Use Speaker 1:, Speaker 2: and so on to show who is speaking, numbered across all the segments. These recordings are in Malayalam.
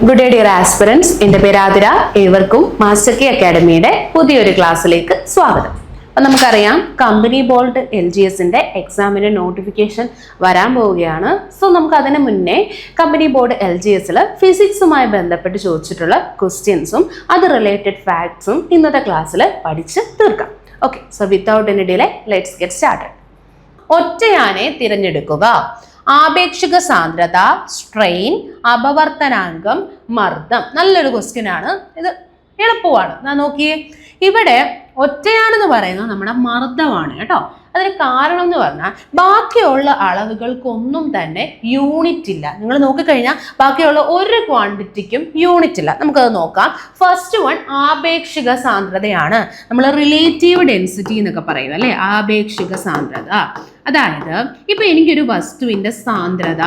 Speaker 1: ഗുഡ് ഡേ ഡിയർ ആസ്പിറൻസ്, എൻ്റെ പേര് ആതിര. ഏവർക്കും മാസ്റ്റർ കീ അക്കാഡമിയുടെ പുതിയൊരു ക്ലാസ്സിലേക്ക് സ്വാഗതം. അപ്പം നമുക്കറിയാം കമ്പനി ബോർഡ് LGSന്റെ എക്സാമിന് നോട്ടിഫിക്കേഷൻ വരാൻ പോവുകയാണ്. സോ നമുക്ക് അതിന് മുന്നേ കമ്പനി ബോർഡ് LGSൽ ഫിസിക്സുമായി ബന്ധപ്പെട്ട് ചോദിച്ചിട്ടുള്ള ക്വസ്റ്റ്യൻസും അത് റിലേറ്റഡ് ഫാക്ട്സും ഇന്നത്തെ ക്ലാസ്സിൽ പഠിച്ച് തീർക്കാം. Okay, so without any delay let's get started. ഒറ്റയാനെ തിരഞ്ഞെടുക്കുക. ആപേക്ഷിക സാന്ദ്രത, സ്ട്രെയിൻ, അപവർത്തനാങ്കം, മർദ്ദം. നല്ലൊരു ക്വസ്റ്റ്യൻ ആണ് ഇത്, എളുപ്പമാണ്. ഞാൻ നോക്കിയേ, ഇവിടെ ഒറ്റയാനെന്ന് പറയുന്നത് നമ്മുടെ മർദ്ദമാണ് കേട്ടോ. അതിന് കാരണം എന്ന് പറഞ്ഞാൽ ബാക്കിയുള്ള അളവുകൾക്കൊന്നും തന്നെ യൂണിറ്റ് ഇല്ല. നിങ്ങൾ നോക്കിക്കഴിഞ്ഞാൽ ബാക്കിയുള്ള ഒരു ക്വാണ്ടിറ്റിക്കും യൂണിറ്റ് ഇല്ല. നമുക്കത് നോക്കാം. ഫസ്റ്റ് വൺ ആപേക്ഷിക സാന്ദ്രതയാണ്. നമ്മൾ റിലേറ്റീവ് ഡെൻസിറ്റി എന്നൊക്കെ പറയുന്നത് അല്ലേ, ആപേക്ഷിക സാന്ദ്രത. അതായത് ഇപ്പൊ എനിക്കൊരു വസ്തുവിന്റെ സാന്ദ്രത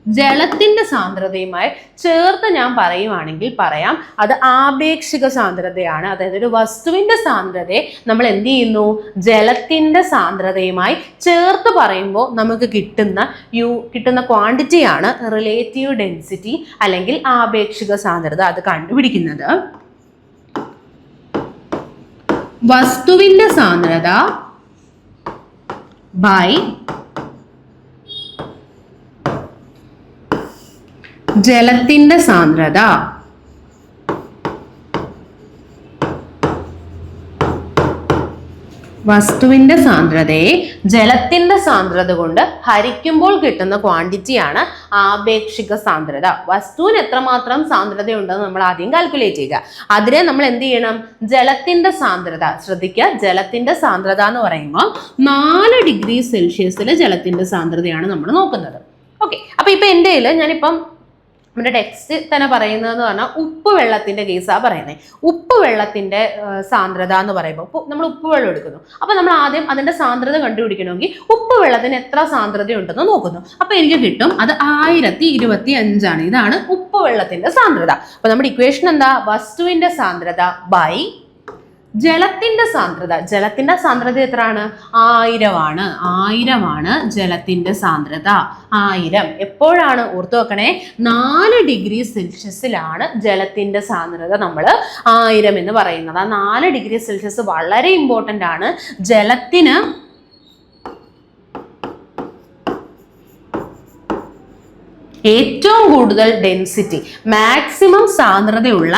Speaker 1: ജലത്തിന്റെ സാന്ദ്രതയുമായി ചേർത്ത് ഞാൻ പറയുവാണെങ്കിൽ പറയാം അത് ആപേക്ഷിക സാന്ദ്രതയാണ്. അതായത് ഒരു വസ്തുവിന്റെ സാന്ദ്രതയെ നമ്മൾ എന്ത് ചെയ്യുന്നു, ജലത്തിന്റെ സാന്ദ്രതയുമായി ചേർത്ത് പറയുമ്പോൾ നമുക്ക് കിട്ടുന്ന ക്വാണ്ടിറ്റിയാണ് റിലേറ്റീവ് ഡെൻസിറ്റി അല്ലെങ്കിൽ ആപേക്ഷിക സാന്ദ്രത. അത് കണ്ടുപിടിക്കുന്നത് വസ്തുവിന്റെ സാന്ദ്രത ബൈ ജലത്തിന്റെ സാന്ദ്രത. വസ്തുവിന്റെ സാന്ദ്രതയെ ജലത്തിന്റെ സാന്ദ്രത കൊണ്ട് ഹരിക്കുമ്പോൾ കിട്ടുന്ന ക്വാണ്ടിറ്റിയാണ് ആപേക്ഷിക സാന്ദ്രത. വസ്തുവിന് എത്രമാത്രം സാന്ദ്രത ഉണ്ടെന്ന് നമ്മൾ ആദ്യം കാൽക്കുലേറ്റ് ചെയ്യുക. അതിനെ നമ്മൾ എന്ത് ചെയ്യണം, ജലത്തിന്റെ സാന്ദ്രത. ശ്രദ്ധിക്കുക, ജലത്തിന്റെ സാന്ദ്രത എന്ന് പറയുമ്പോൾ 4 ഡിഗ്രി സെൽഷ്യസിലെ ജലത്തിന്റെ സാന്ദ്രതയാണ് നമ്മൾ നോക്കുന്നത്. ഓക്കെ, അപ്പൊ ഇപ്പൊ എൻ്റെ കയ്യിൽ ഞാനിപ്പം നമ്മുടെ ടെക്സ്റ്റ് തന്നെ പറയുന്നതെന്ന് പറഞ്ഞാൽ ഉപ്പ് വെള്ളത്തിന്റെ കേസാണ് പറയുന്നത്. ഉപ്പ് വെള്ളത്തിന്റെ സാന്ദ്രത എന്ന് പറയുമ്പോൾ നമ്മൾ ഉപ്പ് വെള്ളം എടുക്കുന്നു. അപ്പൊ നമ്മൾ ആദ്യം അതിന്റെ സാന്ദ്രത കണ്ടുപിടിക്കണമെങ്കിൽ ഉപ്പ് വെള്ളത്തിന് എത്ര സാന്ദ്രത ഉണ്ടെന്ന് നോക്കുന്നു. അപ്പൊ എനിക്ക് കിട്ടും അത് 1025 ആണ്. ഇതാണ് ഉപ്പ് വെള്ളത്തിന്റെ സാന്ദ്രത. അപ്പൊ നമ്മുടെ ഇക്വേഷൻ എന്താ, വസ്തുവിന്റെ സാന്ദ്രത ബൈ ജലത്തിന്റെ സാന്ദ്രത. ജലത്തിന്റെ സാന്ദ്രത എത്രയാണ്, 1000 ആണ്. 1000 ആണ് ജലത്തിന്റെ സാന്ദ്രത. 1000 എപ്പോഴാണ്, ഓർത്തു വെക്കണേ, 4 ഡിഗ്രി സെൽഷ്യസിലാണ് ജലത്തിന്റെ സാന്ദ്രത നമ്മൾ 1000 എന്ന് പറയുന്നത്. ആ 4 ഡിഗ്രി സെൽഷ്യസ് വളരെ ഇമ്പോർട്ടൻ്റ് ആണ്. ജലത്തിന് ഏറ്റവും കൂടുതൽ ഡെൻസിറ്റി, മാക്സിമം സാന്ദ്രതയുള്ള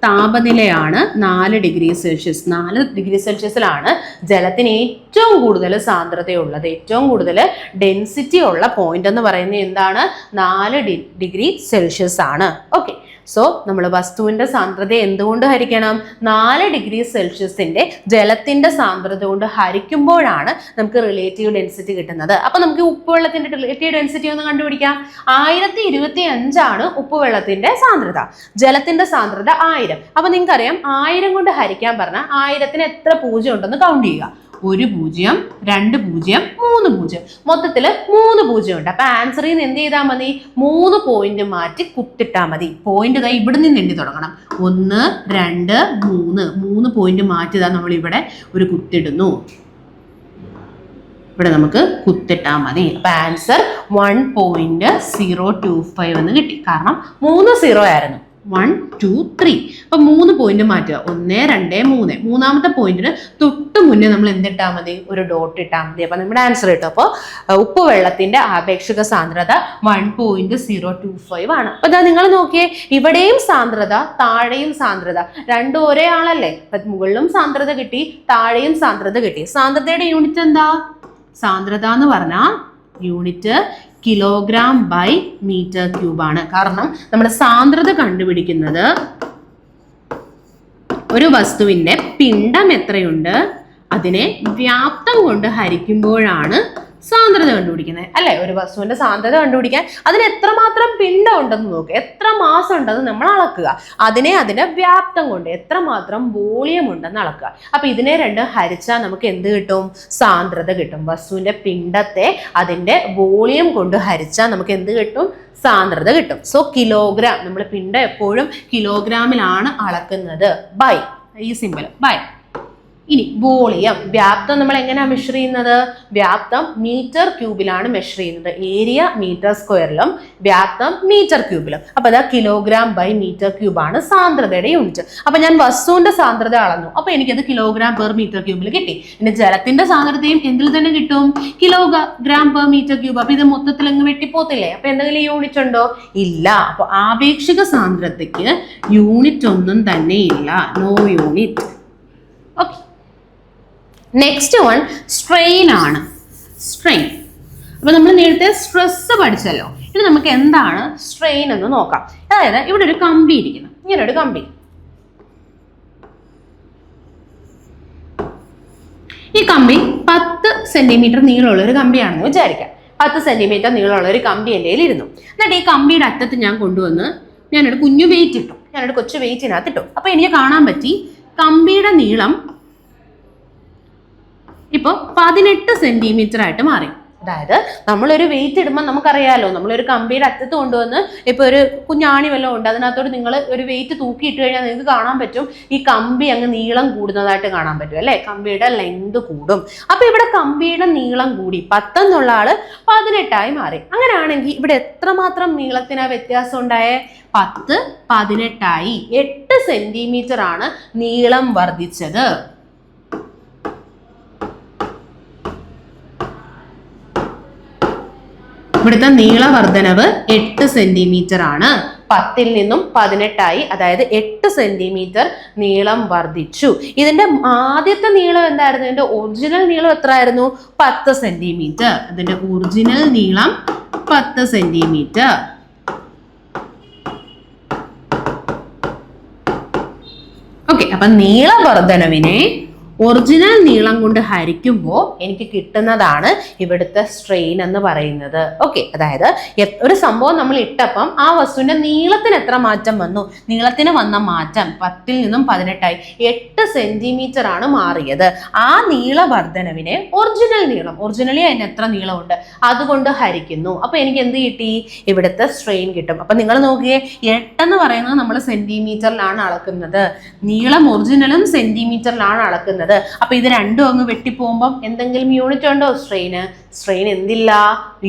Speaker 1: താപനിലയാണ് 4 ഡിഗ്രി സെൽഷ്യസ്. 4 ഡിഗ്രി സെൽഷ്യസിലാണ് ജലത്തിന് ഏറ്റവും കൂടുതൽ സാന്ദ്രതയുള്ളത്. ഏറ്റവും കൂടുതൽ ഡെൻസിറ്റി ഉള്ള പോയിന്റ് എന്ന് പറയുന്നത് എന്താണ്, 4 ഡിഗ്രി സെൽഷ്യസ് ആണ്. ഓക്കെ, സോ നമ്മൾ വസ്തുവിന്റെ സാന്ദ്രത എന്തുകൊണ്ട് ഹരിക്കണം, 4 ഡിഗ്രി സെൽഷ്യസിന്റെ ജലത്തിന്റെ സാന്ദ്രത കൊണ്ട് ഹരിക്കുമ്പോഴാണ് നമുക്ക് റിലേറ്റീവ് ഡെൻസിറ്റി കിട്ടുന്നത്. അപ്പൊ നമുക്ക് ഉപ്പുവെള്ളത്തിന്റെ റിലേറ്റീവ് ഡെൻസിറ്റി ഒന്ന് കണ്ടുപിടിക്കാം. 1025 ആണ് ഉപ്പുവെള്ളത്തിന്റെ സാന്ദ്രത. ജലത്തിന്റെ സാന്ദ്രത 1000. അപ്പൊ നിങ്ങൾക്കറിയാം 1000 കൊണ്ട് ഹരിക്കാൻ പറഞ്ഞാൽ 1000ത്തിന് എത്ര പൂജ്യം ഉണ്ടെന്ന് കൗണ്ട് ചെയ്യുക. 1 0 2 0 3 0, മൊത്തത്തിൽ 3 പൂജ്യം ഉണ്ട്. അപ്പൊ ആൻസറിൽ നിന്ന് എന്ത് ചെയ്താൽ മതി, 3 പോയിന്റ് മാറ്റി കുത്തിട്ടാൽ മതി. പോയിന്റ് ഇതാ ഇവിടെ നിന്ന് എണ്ണി തുടങ്ങണം. 1 2 3 3 പോയിന്റ് മാറ്റിതാ നമ്മൾ ഇവിടെ ഒരു കുത്തിടുന്നു. ഇവിടെ നമുക്ക് കുത്തിട്ടാൽ മതി. അപ്പൊ ആൻസർ 1.025 എന്ന് കിട്ടി. കാരണം 3 0 ആയിരുന്നു. 1 2 3. അപ്പൊ 3 പോയിന്റ് മാറ്റുക. 1 2 3. മൂന്നാമത്തെ പോയിന്റിന് തൊട്ട് മുന്നേ നമ്മൾ എന്തിട്ടാൽ മതി, ഒരു ഡോട്ട് ഇട്ടാൽ മതി. അപ്പൊ നമ്മുടെ ആൻസർ കിട്ടും. അപ്പോൾ ഉപ്പ് വെള്ളത്തിന്റെ ആപേക്ഷിക സാന്ദ്രത 1.025 ആണ്. അപ്പൊ ഇതാ നിങ്ങൾ നോക്കിയേ, ഇവിടെയും സാന്ദ്രത താഴെയും സാന്ദ്രത രണ്ടും ഒരേ ആളല്ലേ. അപ്പൊ മുകളിലും സാന്ദ്രത കിട്ടി, താഴെയും സാന്ദ്രത കിട്ടി. സാന്ദ്രതയുടെ യൂണിറ്റ് എന്താ, സാന്ദ്രത എന്ന് പറഞ്ഞാൽ unit kilogram by metre cube ആണ്. കാരണം നമ്മുടെ സാന്ദ്രത കണ്ടുപിടിക്കുന്നത് ഒരു വസ്തുവിന്റെ പിണ്ഡം എത്രയുണ്ട് അതിനെ വ്യാപ്തം കൊണ്ട് ഹരിക്കുമ്പോഴാണ് സാന്ദ്രത കണ്ടുപിടിക്കുന്നത് അല്ലെ. ഒരു വസ്തുവിന്റെ സാന്ദ്രത കണ്ടുപിടിക്കാൻ അതിന് എത്രമാത്രം പിണ്ഡം ഉണ്ടെന്ന് നോക്കുക, എത്ര മാസം ഉണ്ടെന്ന് നമ്മൾ അളക്കുക. അതിന്റെ വ്യാപ്തം കൊണ്ട് എത്രമാത്രം വോളിയം ഉണ്ടെന്ന് അളക്കുക. അപ്പൊ ഇതിനെ രണ്ടും ഹരിച്ചാൽ നമുക്ക് എന്ത് കിട്ടും, സാന്ദ്രത കിട്ടും. വസ്തുവിന്റെ പിണ്ഡത്തെ അതിന്റെ വോളിയം കൊണ്ട് ഹരിച്ചാൽ നമുക്ക് എന്ത് കിട്ടും, സാന്ദ്രത കിട്ടും. സോ കിലോഗ്രാം, നമ്മൾ പിണ്ഡം എപ്പോഴും കിലോഗ്രാമിലാണ് അളക്കുന്നത്. ബൈ ഈ സിമ്പിൾ ബൈ. ഇനി വോളിയം, വ്യാപ്തം നമ്മൾ എങ്ങനെയാണ് മെഷർ ചെയ്യുന്നത്? വ്യാപ്തം മീറ്റർ ക്യൂബിലാണ് മെഷർ ചെയ്യുന്നത്. ഏരിയ മീറ്റർ സ്ക്വയറിലും വ്യാപ്തം മീറ്റർ ക്യൂബിലും. അപ്പൊ അതാ കിലോഗ്രാം ബൈ മീറ്റർ ക്യൂബ് ആണ് സാന്ദ്രതയുടെ യൂണിറ്റ്. അപ്പൊ ഞാൻ വസ്തുവിന്റെ സാന്ദ്രത അളന്നു, അപ്പൊ എനിക്കത് കിലോഗ്രാം പെർ മീറ്റർ ക്യൂബിൽ കിട്ടി. പിന്നെ ജലത്തിന്റെ സാന്ദ്രതയും എന്തിൽ തന്നെ കിട്ടും? Kilogram per metre cube. അപ്പൊ ഇത് മൊത്തത്തിൽ അങ്ങ് വെട്ടിപ്പോത്തില്ലേ? അപ്പൊ എന്തെങ്കിലും യൂണിറ്റ് ഉണ്ടോ? ഇല്ല. അപ്പൊ ആപേക്ഷിക സാന്ദ്രതയ്ക്ക് യൂണിറ്റ് ഒന്നും തന്നെ ഇല്ല, no unit. Okay, next one strain ആണ്. സ്ട്രെയിൻ, അപ്പൊ നമ്മൾ നേരത്തെ സ്ട്രെസ് പഠിച്ചല്ലോ. ഇനി നമുക്ക് എന്താണ് സ്ട്രെയിൻ എന്ന് നോക്കാം. അതായത് ഇവിടെ ഒരു കമ്പി ഇരിക്കുന്നു, ഇങ്ങനെ ഒരു കമ്പി. ഈ കമ്പി 10 സെന്റിമീറ്റർ നീളമുള്ള ഒരു കമ്പിയാണെന്ന് വിചാരിക്കാം. 10 സെന്റിമീറ്റർ നീളമുള്ള ഒരു കമ്പി എൻ്റെ കയ്യിൽ ഇരുന്നു. എന്നിട്ട് ഈ കമ്പിയുടെ അറ്റത്ത് ഞാൻ കൊണ്ടുവന്ന് ഞാനൊരു കുഞ്ഞു വെയിറ്റ് ഇട്ടു, ഞാനൊരു കൊച്ചു വെയിറ്റിനകത്ത് ഇട്ടു. അപ്പൊ എനിക്ക് കാണാൻ പറ്റി കമ്പിയുടെ നീളം ഇപ്പൊ 18 സെന്റിമീറ്റർ ആയിട്ട് മാറി. അതായത് നമ്മളൊരു വെയിറ്റ് ഇടുമ്പോൾ നമുക്കറിയാലോ, നമ്മളൊരു കമ്പിയുടെ അറ്റത്ത് കൊണ്ടുവന്ന് ഇപ്പൊ ഒരു കുഞ്ഞാണി വല്ലതും ഉണ്ട്, അതിനകത്തോട് നിങ്ങൾ ഒരു വെയിറ്റ് തൂക്കി ഇട്ട് കഴിഞ്ഞാൽ നിങ്ങൾക്ക് കാണാൻ പറ്റും ഈ കമ്പി അങ്ങ് നീളം കൂടുന്നതായിട്ട് കാണാൻ പറ്റും അല്ലെ, കമ്പിയുടെ ലെങ്ത് കൂടും. അപ്പൊ ഇവിടെ കമ്പിയുടെ നീളം കൂടി, 10 എന്നുള്ള ആള് 18 മാറി. അങ്ങനെയാണെങ്കിൽ ഇവിടെ എത്രമാത്രം നീളത്തിന് വ്യത്യാസം ഉണ്ടായേ? 10 18 8 സെന്റിമീറ്റർ ആണ് നീളം വർദ്ധിച്ചത്. ഇവിടുത്തെ നീളവർദ്ധനവ് 8 സെന്റിമീറ്റർ ആണ്. 10ൽ നിന്നും 18 അതായത് 8 സെന്റിമീറ്റർ നീളം വർദ്ധിച്ചു. ഇതിന്റെ ആദ്യത്തെ നീളം എന്തായിരുന്നു? ഇതിന്റെ ഒറിജിനൽ നീളം എത്ര ആയിരുന്നു? 10 സെന്റിമീറ്റർ. ഇതിന്റെ ഒറിജിനൽ നീളം 10 സെന്റിമീറ്റർ. ഓക്കെ, അപ്പൊ നീളവർദ്ധനവിനെ ഒറിജിനൽ നീളം കൊണ്ട് ഹരിക്കുമ്പോൾ എനിക്ക് കിട്ടുന്നതാണ് ഇവിടുത്തെ സ്ട്രെയിൻ എന്ന് പറയുന്നത്. ഓക്കെ, അതായത് ഒരു സംഭവം നമ്മൾ ഇട്ടപ്പം ആ വസ്തുവിന്റെ നീളത്തിന് എത്ര മാറ്റം വന്നു? നീളത്തിന് വന്ന മാറ്റം 10ൽ നിന്നും 18 8 സെന്റിമീറ്റർ ആണ് മാറിയത്. ആ നീളവർദ്ധനവിനെ ഒറിജിനൽ നീളം, ഒറിജിനലി അതിന് എത്ര നീളമുണ്ട് അതുകൊണ്ട് ഹരിക്കുന്നു. അപ്പൊ എനിക്ക് എന്ത് കിട്ടി? ഇവിടുത്തെ സ്ട്രെയിൻ കിട്ടും. അപ്പൊ നിങ്ങൾ നോക്കിയേ, 8 എന്ന് പറയുന്നത് നമ്മൾ സെന്റിമീറ്ററിലാണ് അളക്കുന്നത്, നീളം ഒറിജിനലും സെന്റിമീറ്ററിലാണ് അളക്കുന്നത്. അപ്പൊ ഇത് രണ്ടും അങ്ങ് വെട്ടിപ്പോകുമ്പോൾ എന്തെങ്കിലും യൂണിറ്റ് ഉണ്ടോ? സ്ട്രെയിൻ എന്തില്ല?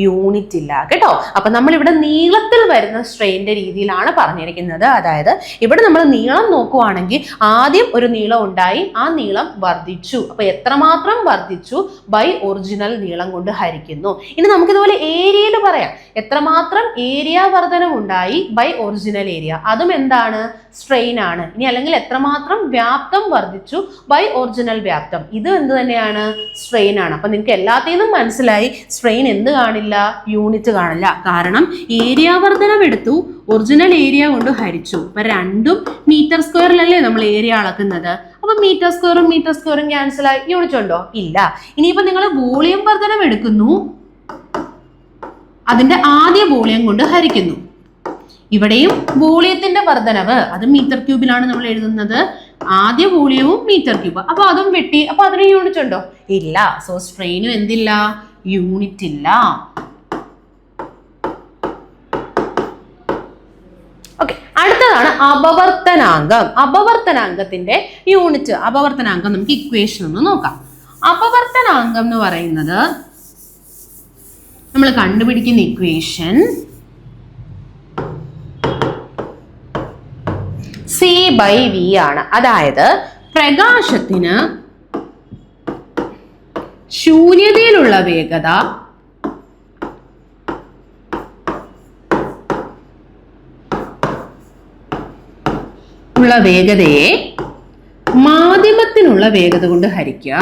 Speaker 1: യൂണിറ്റ് ഇല്ല കേട്ടോ. അപ്പൊ നമ്മൾ ഇവിടെ നീളത്തിൽ വരുന്ന സ്ട്രെയിന്റെ രീതിയിലാണ് പറഞ്ഞിരിക്കുന്നത്. അതായത് ഇവിടെ നമ്മൾ നീളം നോക്കുവാണെങ്കിൽ ആദ്യം ഒരു നീളം ഉണ്ടായി, ആ നീളം വർദ്ധിച്ചു. അപ്പൊ എത്രമാത്രം വർദ്ധിച്ചു? ബൈ ഒറിജിനൽ നീളം കൊണ്ട് ഹരിക്കുന്നു. ഇനി നമുക്കിതുപോലെ ഏരിയയിൽ പറയാം, എത്രമാത്രം ഏരിയ വർധനം ഉണ്ടായി ബൈ ഒറിജിനൽ ഏരിയ, അതും എന്താണ്? സ്ട്രെയിൻ ആണ്. ഇനി അല്ലെങ്കിൽ എത്രമാത്രം വ്യാപ്തം വർദ്ധിച്ചു ബൈ ഒറിജിനൽ വ്യാപ്തം, ഇത് എന്ത് തന്നെയാണ്? സ്ട്രെയിൻ ആണ്. അപ്പൊ നിങ്ങൾക്ക് എല്ലാത്തിനും മനസ്സിലായി സ്ട്രെയിൻ എന്ത് കാണില്ല? യൂണിറ്റ് കാണില്ല. കാരണം ഏരിയ വർധനം എടുത്തു, ഒറിജിനൽ ഏരിയ കൊണ്ട് ഹരിച്ചു. അപ്പൊ രണ്ടും മീറ്റർ സ്ക്വയറിലല്ലേ നമ്മൾ ഏരിയ അളക്കുന്നത്. അപ്പൊ മീറ്റർ സ്ക്വയറും ക്യാൻസൽ ആയി. യൂണിറ്റ് ഉണ്ടോ? ഇല്ല. ഇനിയിപ്പോ നിങ്ങൾ വോളിയം വർധനം എടുക്കുന്നു, അതിന്റെ ആദ്യ വോളിയം കൊണ്ട് ഹരിക്കുന്നു. ഇവിടെയും വോളിയത്തിന്റെ വർധനവ്, അത് മീറ്റർ ക്യൂബിലാണ് നമ്മൾ എഴുതുന്നത്. ആദ്യ വോളിയവും മീറ്റർ ക്യൂബ്. അപ്പൊ അതും വെട്ടി. അപ്പൊ അതിന് യൂണിറ്റ് ഉണ്ടോ? ഇല്ല. സോ സ്ട്രെയിനും എന്തില്ല? യൂണിറ്റ് ഇല്ല. ഓക്കെ, അടുത്തതാണ് അപവർത്തനാങ്കം. അപവർത്തനാങ്കത്തിന്റെ യൂണിറ്റ്, അപവർത്തനാങ്കം നമുക്ക് ഇക്വേഷൻ ഒന്ന് നോക്കാം. അപവർത്തനാങ്കം എന്ന് പറയുന്നത് നമ്മൾ കണ്ടുപിടിക്കുന്ന ഇക്വേഷൻ C/V ആണ്. അതായത് പ്രകാശത്തിന് ശൂന്യതയിലുള്ള വേഗത ഉള്ള വേഗതയെ മാധ്യമത്തിനുള്ള വേഗത കൊണ്ട് ഹരിക്കുക.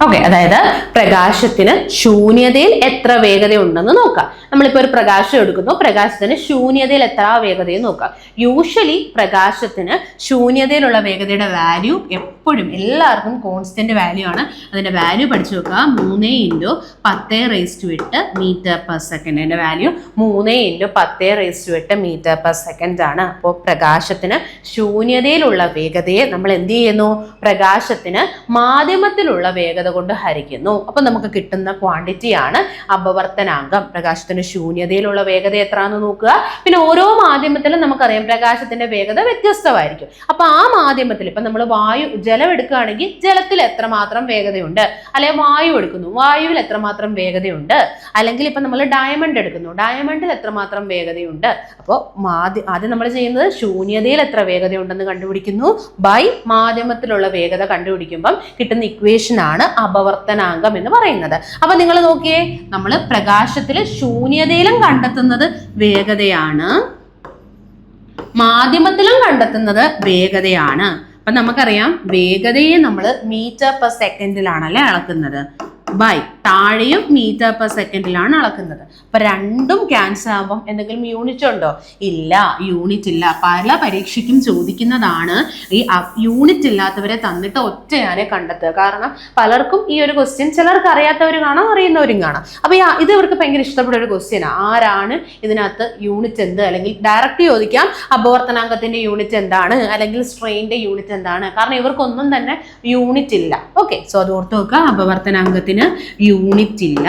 Speaker 1: ഓക്കെ, അതായത് പ്രകാശത്തിന് ശൂന്യതയിൽ എത്ര വേഗത ഉണ്ടെന്ന് നോക്കാം. നമ്മളിപ്പോൾ ഒരു പ്രകാശം എടുക്കുന്നു, പ്രകാശത്തിന് ശൂന്യതയിൽ എത്ര വേഗതയെന്ന് നോക്കാം. യൂഷ്വലി പ്രകാശത്തിന് ശൂന്യതയിലുള്ള വേഗതയുടെ വാല്യൂ എപ്പോഴും എല്ലാവർക്കും കോൺസ്റ്റന്റ് വാല്യൂ ആണ്. അതിന്റെ വാല്യൂ പഠിച്ചു നോക്കുക. 3 × 10⁸ മീറ്റർ പെർ സെക്കൻഡ്. അതിന്റെ വാല്യൂ 3 × 10⁸ മീറ്റർ പെർ സെക്കൻഡ് ആണ്. അപ്പോൾ പ്രകാശത്തിന് ശൂന്യതയിലുള്ള വേഗതയെ നമ്മൾ എന്ത് ചെയ്യുന്നു? പ്രകാശത്തിന് മാധ്യമത്തിലുള്ള വേഗത കൊണ്ട് ഹരിക്കുന്നു. അപ്പൊ നമുക്ക് കിട്ടുന്ന ക്വാണ്ടിറ്റിയാണ് അപവർത്തനാങ്കം. പ്രകാശത്തിന്റെ ശൂന്യതയിലുള്ള വേഗത എത്രയാണെന്ന് നോക്കുക. പിന്നെ ഓരോ മാധ്യമത്തിലും നമുക്കറിയാം പ്രകാശത്തിന്റെ വേഗത വ്യത്യസ്തമായിരിക്കും. അപ്പൊ ആ മാധ്യമത്തിൽ ഇപ്പൊ നമ്മൾ ജലം എടുക്കുകയാണെങ്കിൽ ജലത്തിൽ എത്രമാത്രം വേഗതയുണ്ട്, അല്ലെങ്കിൽ വായു എടുക്കുന്നു, വായുവിൽ എത്രമാത്രം വേഗതയുണ്ട്, അല്ലെങ്കിൽ ഇപ്പൊ നമ്മൾ ഡയമണ്ട് എടുക്കുന്നു, ഡയമണ്ടിൽ എത്രമാത്രം വേഗതയുണ്ട്. അപ്പോൾ ആദ്യം നമ്മൾ ചെയ്യുന്നത് ശൂന്യതയിൽ എത്ര വേഗതയുണ്ടെന്ന് കണ്ടുപിടിക്കുന്നു, ബൈ മാധ്യമത്തിലുള്ള വേഗത കണ്ടുപിടിക്കുമ്പം കിട്ടുന്ന ഇക്വേഷൻ ആണ് അപവർത്തനാങ്കം എന്ന് പറയുന്നത്. അപ്പൊ നിങ്ങൾ നോക്കിയേ, നമ്മൾ പ്രകാശത്തിൽ ശൂന്യതയിലും കണ്ടെത്തുന്നത് വേഗതയാണ്, മാധ്യമത്തിലും കണ്ടെത്തുന്നത് വേഗതയാണ്. അപ്പൊ നമുക്കറിയാം വേഗതയെ നമ്മൾ മീറ്റർ പെർ സെക്കൻഡിലാണല്ലേ അളക്കുന്നത്, ബൈ താഴെയും മീറ്റർ പെർ സെക്കൻഡിലാണ് അളക്കുന്നത്. അപ്പൊ രണ്ടും ക്യാൻസൽ ആവുമ്പം എന്തെങ്കിലും യൂണിറ്റ് ഉണ്ടോ? ഇല്ല, യൂണിറ്റ് ഇല്ല. പല പരീക്ഷയ്ക്കും ചോദിക്കുന്നതാണ് ഈ യൂണിറ്റ് ഇല്ലാത്തവരെ തന്നിട്ട് ഒറ്റയാനെ കണ്ടെത്തുക. കാരണം പലർക്കും ഈ ഒരു ക്വസ്റ്റ്യൻ ചിലർക്ക് അറിയാത്തവർ കാണാം, അറിയുന്നവരും കാണാം. അപ്പൊ ഇത് ഇവർക്ക് ഭയങ്കര ഇഷ്ടപ്പെട്ട ഒരു ക്വസ്റ്റ്യനാണ്. ആരാണ് ഇതിനകത്ത് യൂണിറ്റ് എന്ത്, അല്ലെങ്കിൽ ഡയറക്റ്റ് ചോദിക്കാം അപവർത്തനാങ്കത്തിന്റെ യൂണിറ്റ് എന്താണ്, അല്ലെങ്കിൽ സ്ട്രെയിന്റെ യൂണിറ്റ് എന്താണ്. കാരണം ഇവർക്കൊന്നും തന്നെ യൂണിറ്റ് ഇല്ല. ഓക്കെ, സോ അത് ഓർത്ത് വെക്കുക, അപവർത്തനാങ്കത്തിന് യൂണിറ്റ് ഇല്ല.